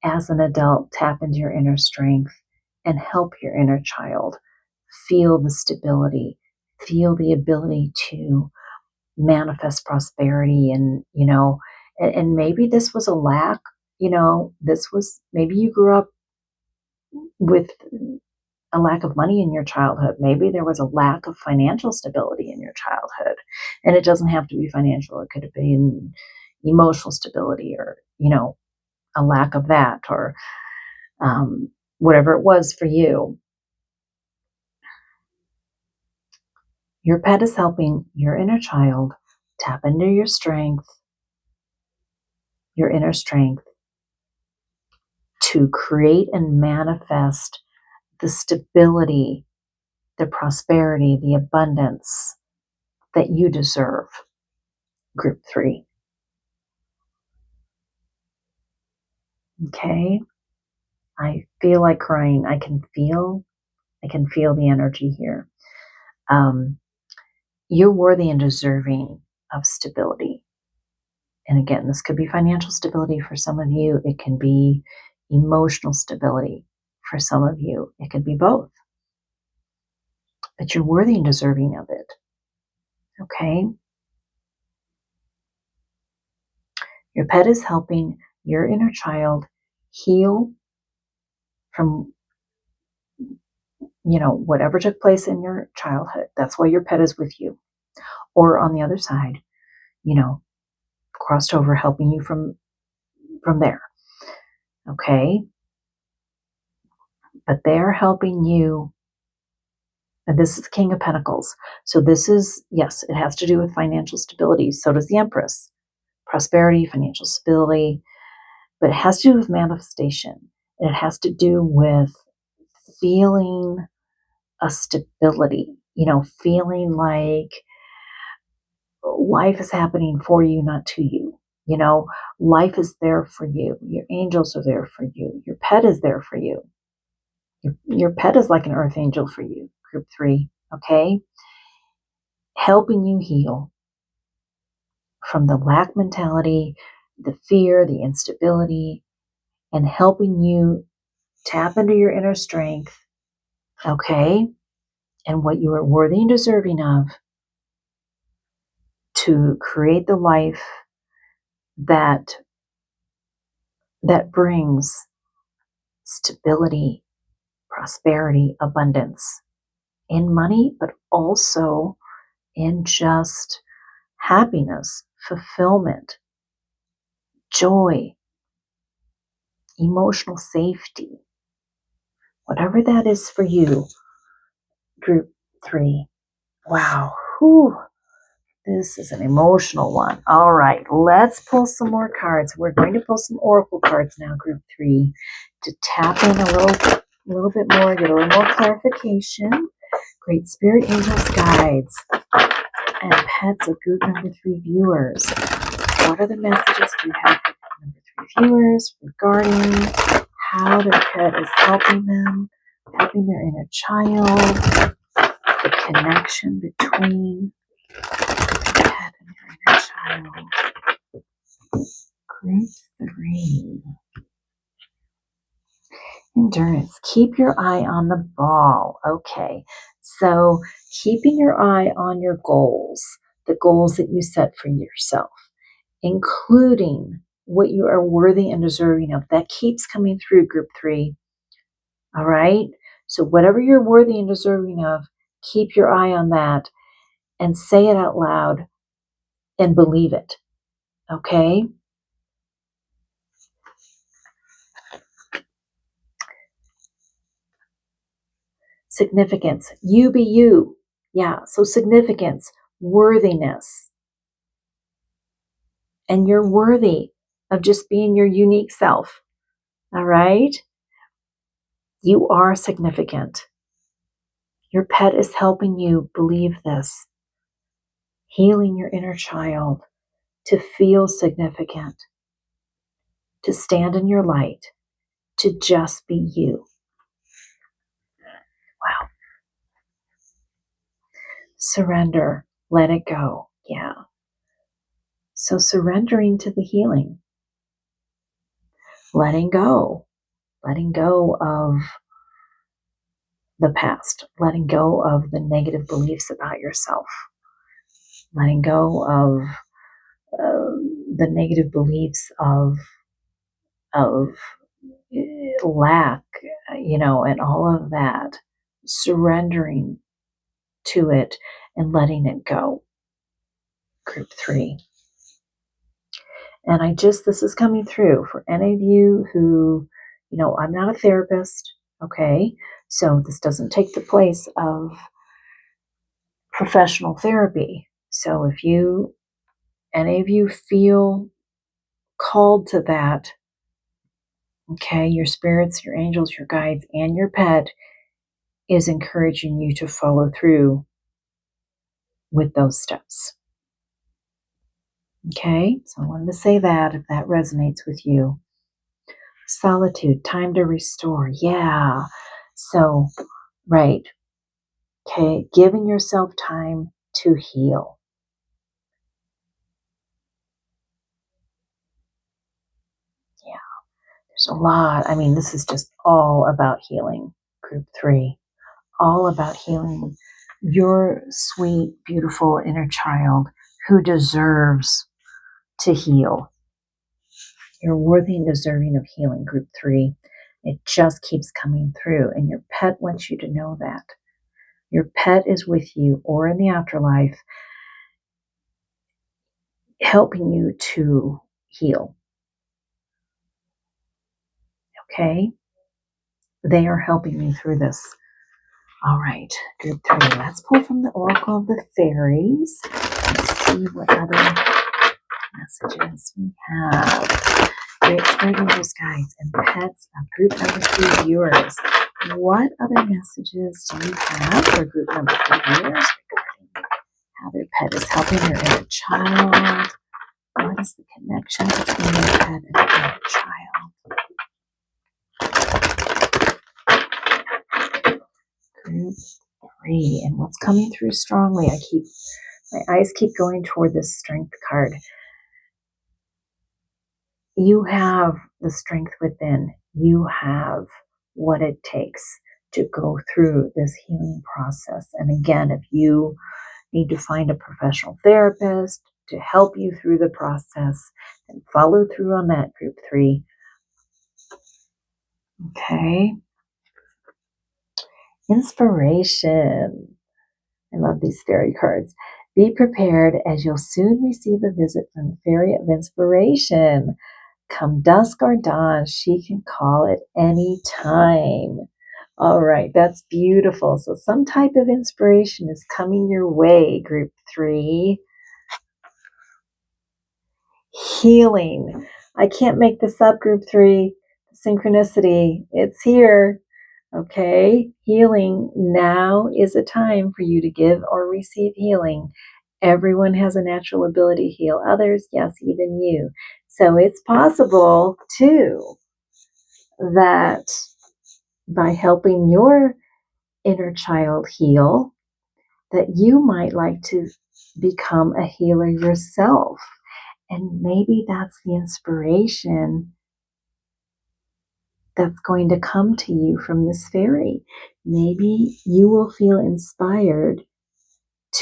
as an adult, tap into your inner strength and help your inner child feel the stability, feel the ability to manifest prosperity. And maybe this was a lack, maybe you grew up with a lack of money in your childhood. Maybe there was a lack of financial stability in your childhood. And it doesn't have to be financial. It could have been emotional stability, or, a lack of that, or whatever it was for you. Your pet is helping your inner child tap into your strength, your inner strength, to create and manifest the stability, the prosperity, the abundance that you deserve, group 3. Okay? I feel like crying. I can feel the energy here. You're worthy and deserving of stability. And again, this could be financial stability for some of you. It can be emotional stability for some of you. It could be both. But you're worthy and deserving of it. Okay? Your pet is helping your inner child heal from, whatever took place in your childhood. That's why your pet is with you. Or on the other side, crossed over, helping you from there. Okay? But they're helping you. And this is King of Pentacles. So this is, yes, it has to do with financial stability. So does the Empress. Prosperity, financial stability. But it has to do with manifestation. It has to do with feeling a stability. Feeling like life is happening for you, not to you. Life is there for you. Your angels are there for you. Your pet is there for you. Your pet is like an earth angel for you, group 3, okay? Helping you heal from the lack mentality, the fear, the instability, and helping you tap into your inner strength, okay? And what you are worthy and deserving of to create the life that brings stability, prosperity, abundance in money, but also in just happiness, fulfillment, joy, emotional safety, whatever that is for you, group 3. Wow. Whew. This is an emotional one. All right, let's pull some more cards. We're going to pull some oracle cards now, group 3, to tap in a little bit more, get a little more clarification. Great spirit angels, guides, and pets of group number 3 viewers. What are the messages do you have for number 3 viewers regarding how their pet is helping them, helping their inner child, the connection between pet and your inner child? Group 3. Endurance. Keep your eye on the ball. Okay. So keeping your eye on your goals, the goals that you set for yourself, including what you are worthy and deserving of. That keeps coming through, group 3. All right? So whatever you're worthy and deserving of, keep your eye on that and say it out loud and believe it. Okay? Significance. You be you. Yeah, so significance, worthiness. And you're worthy of just being your unique self. All right? You are significant. Your pet is helping you believe this, healing your inner child to feel significant, to stand in your light, to just be you. Wow. Surrender. Let it go. Yeah. So surrendering to the healing. Letting go of the past, letting go of the negative beliefs about yourself, letting go of the negative beliefs of lack, and all of that, surrendering to it and letting it go. Group 3. And this is coming through for any of you who, I'm not a therapist, okay? So this doesn't take the place of professional therapy. So if any of you feel called to that, okay, your spirits, your angels, your guides, and your pet is encouraging you to follow through with those steps. Okay, so I wanted to say that if that resonates with you. Solitude, time to restore. Yeah. So, right. Okay, giving yourself time to heal. Yeah, there's a lot. This is just all about healing, group 3. All about healing your sweet, beautiful inner child who deserves to heal. You're worthy and deserving of healing, group 3. It just keeps coming through, and your pet wants you to know that. Your pet is with you or in the afterlife, helping you to heal. Okay? They are helping you through this. All right, group 3. Let's pull from the Oracle of the Fairies and see what other messages we have. Great Spirit Angels, guides, and pets of group number 3 viewers. What other messages do you have for group number 3 viewers regarding how their pet is helping their inner child? What is the connection between their pet and their inner child? Group 3, and what's coming through strongly? My eyes keep going toward this Strength card. You have the strength within. You have what it takes to go through this healing process. And again, if you need to find a professional therapist to help you through the process, and follow through on that, group 3. Okay. Inspiration. I love these fairy cards. Be prepared, as you'll soon receive a visit from the Fairy of Inspiration. Come dusk or dawn, she can call at any time. All right, that's beautiful. So some type of inspiration is coming your way, group 3. Healing. I can't make this up, group 3. Synchronicity. It's here. Okay, healing. Now is a time for you to give or receive healing. Everyone has a natural ability to heal others. Yes, even you. So it's possible too that by helping your inner child heal, that you might like to become a healer yourself. And maybe that's the inspiration that's going to come to you from this fairy. Maybe you will feel inspired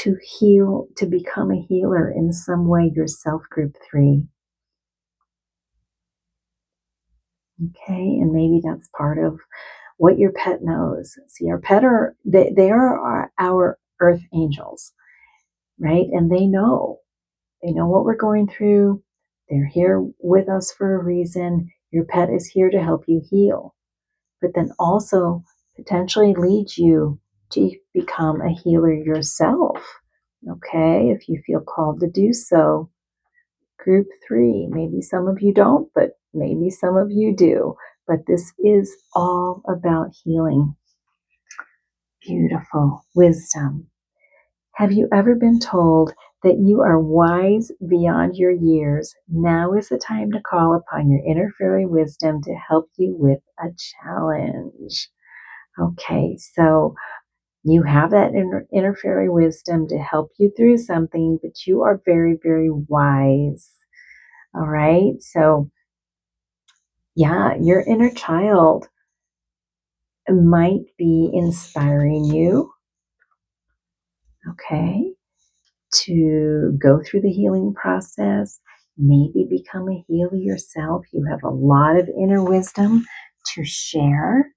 to heal, to become a healer in some way yourself, group 3. Okay, and maybe that's part of what your pet knows. See, our pet they are our earth angels, right? And they know what we're going through. They're here with us for a reason. Your pet is here to help you heal, but then also potentially lead you to become a healer yourself. Okay, if you feel called to do so. Group 3, maybe some of you don't, but maybe some of you do. But this is all about healing. Beautiful. Wisdom. Have you ever been told that you are wise beyond your years? Now is the time to call upon your inner fairy wisdom to help you with a challenge. Okay, so you have that inner fairy wisdom to help you through something, but you are very, very wise. All right, so yeah, your inner child might be inspiring you, okay, to go through the healing process, maybe become a healer yourself. You have a lot of inner wisdom to share,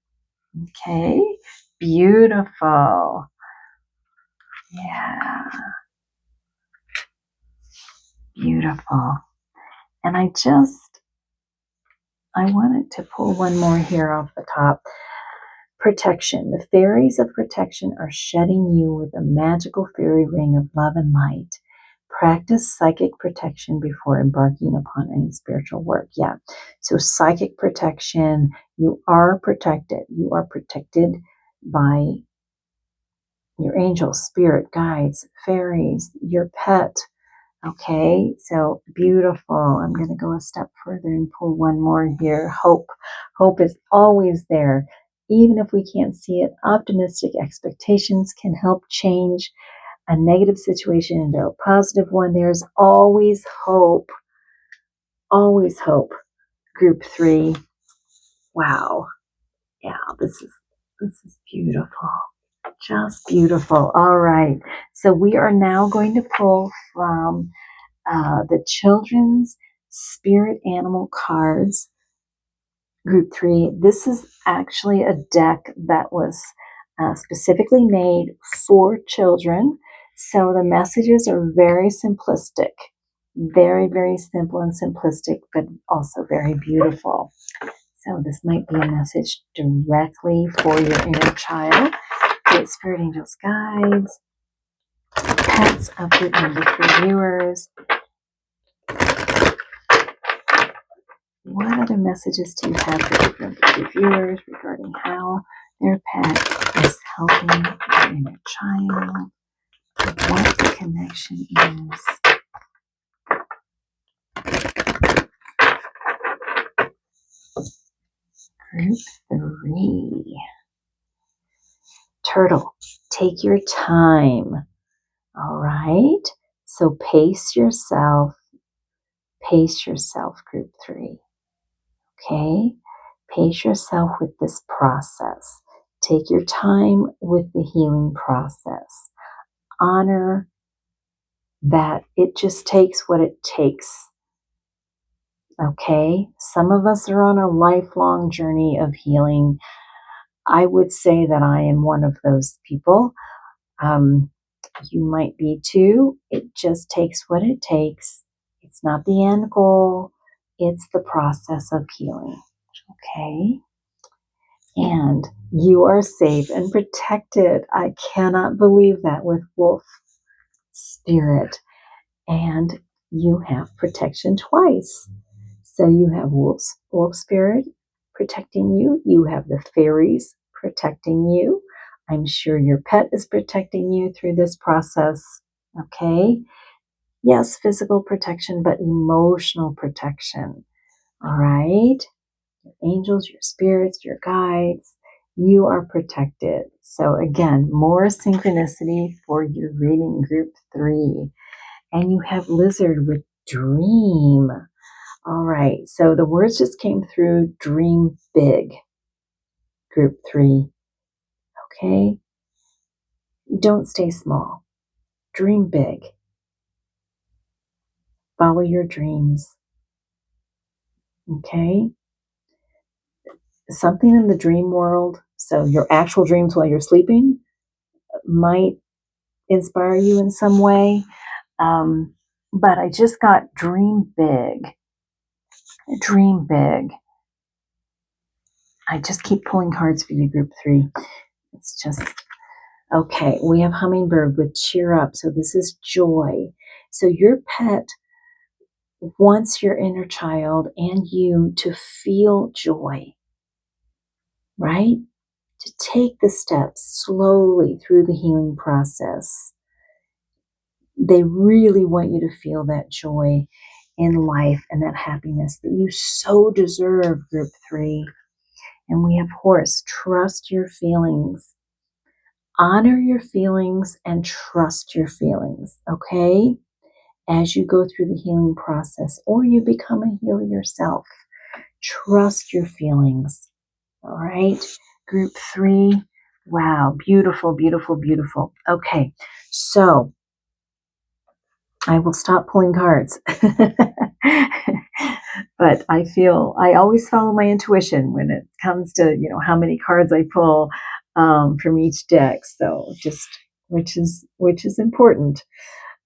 okay? Beautiful. Yeah, beautiful. And I wanted to pull one more here off the top. Protection. The fairies of protection are shedding you with a magical fairy ring of love and light. Practice psychic protection before embarking upon any spiritual work. Yeah. So psychic protection, you are protected. You are protected by your angels, spirit, guides, fairies, your pet. Okay, so beautiful. I'm going to go a step further and pull one more here. Hope. Hope is always there. Even if we can't see it, optimistic expectations can help change a negative situation into a positive one. There's always hope. Always hope. Group 3. Wow. Yeah, this is beautiful. Just beautiful. All right. So we are now going to pull from the Children's Spirit Animal Cards, Group 3. This is actually a deck that was specifically made for children. So the messages are very simplistic. Very, very simple and simplistic, but also very beautiful. So this might be a message directly for your inner child. Great Spirit Angels, guides, pets of group number 3 viewers. What other messages do you have for group number 3 viewers regarding how their pet is helping their inner child? What the connection is? Group 3. Turtle, take your time. All right. So pace yourself. Pace yourself, group 3. Okay. Pace yourself with this process. Take your time with the healing process. Honor that it just takes what it takes. Okay. Some of us are on a lifelong journey of healing. I would say that I am one of those people. You might be too. It just takes what it takes. It's not the end goal. It's the process of healing. Okay? And you are safe and protected. I cannot believe that with Wolf Spirit. And you have protection twice. So you have Wolf Spirit protecting you. You have the Fairies protecting you. I'm sure your pet is protecting you through this process. Okay? Yes, physical protection, but emotional protection. All right? Your angels, your spirits, your guides, you are protected. So again, more synchronicity for your reading group 3. And you have Lizard with dream. All right, so the words just came through, dream big, group 3. Okay? Don't stay small. Dream big. Follow your dreams. Okay? Something in the dream world, so your actual dreams while you're sleeping, might inspire you in some way. But I just got dream big. Dream big. I just keep pulling cards for you, group 3. It's just, okay. We have Hummingbird with cheer up. So this is joy. So your pet wants your inner child and you to feel joy, right? To take the steps slowly through the healing process. They really want you to feel that joy in life and that happiness that you so deserve, group 3. And we have Horse, trust your feelings. Honor your feelings and trust your feelings, okay? As you go through the healing process or you become a healer yourself, trust your feelings, all right? Group 3, wow, beautiful, beautiful, beautiful. Okay, so I will stop pulling cards. But I always follow my intuition when it comes to, how many cards I pull from each deck. So just, which is important.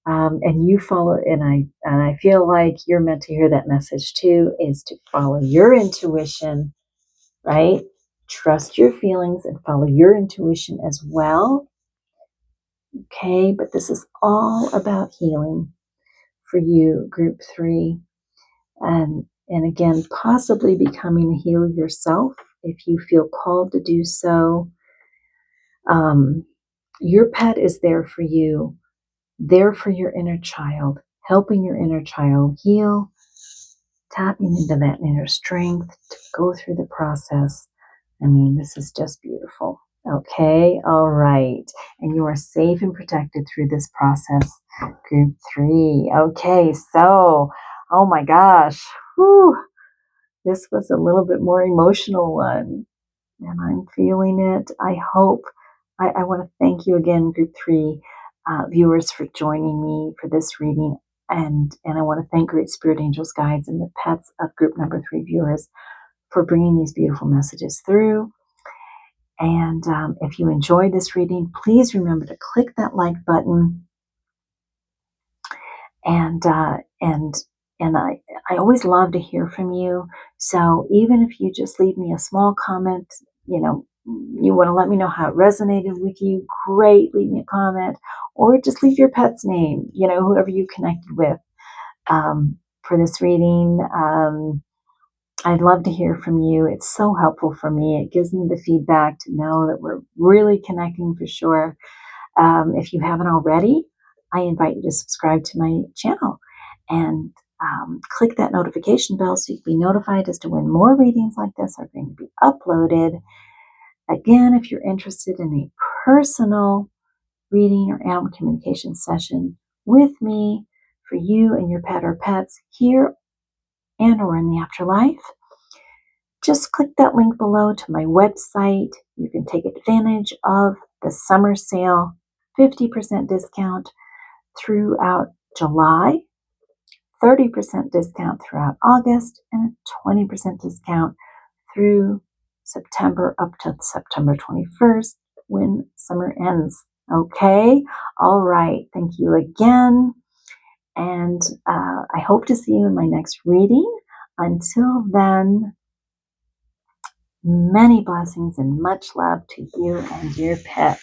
And you follow, and I feel like you're meant to hear that message too, is to follow your intuition, right? Trust your feelings and follow your intuition as well. Okay, but this is all about healing for you, group 3. And again, possibly becoming a healer yourself if you feel called to do so. Your pet is there for you, there for your inner child, helping your inner child heal, tapping into that inner strength to go through the process. I mean, this is just beautiful. Okay, all right. And you are safe and protected through this process, group 3. Okay, so, oh my gosh, whew, this was a little bit more emotional one, and I'm feeling it. I hope, I want to thank you again, group 3 viewers, for joining me for this reading. And I want to thank Great Spirit Angels, Guides, and the pets of group number 3 viewers for bringing these beautiful messages through. And if you enjoyed this reading, please remember to click that like button And I always love to hear from you. So even if you just leave me a small comment, you want to let me know how it resonated with you, great, leave me a comment, or just leave your pet's name, whoever you connected with for this reading. I'd love to hear from you. It's so helpful for me. It gives me the feedback to know that we're really connecting for sure. If you haven't already, I invite you to subscribe to my channel and click that notification bell so you can be notified as to when more readings like this are going to be uploaded. Again, if you're interested in a personal reading or animal communication session with me for you and your pet or pets here and or in the afterlife, just click that link below to my website. You can take advantage of the summer sale, 50% discount throughout July, 30% discount throughout August, and a 20% discount through September up to September 21st when summer ends. Okay? All right. Thank you again. And I hope to see you in my next reading. Until then, many blessings and much love to you and your pet.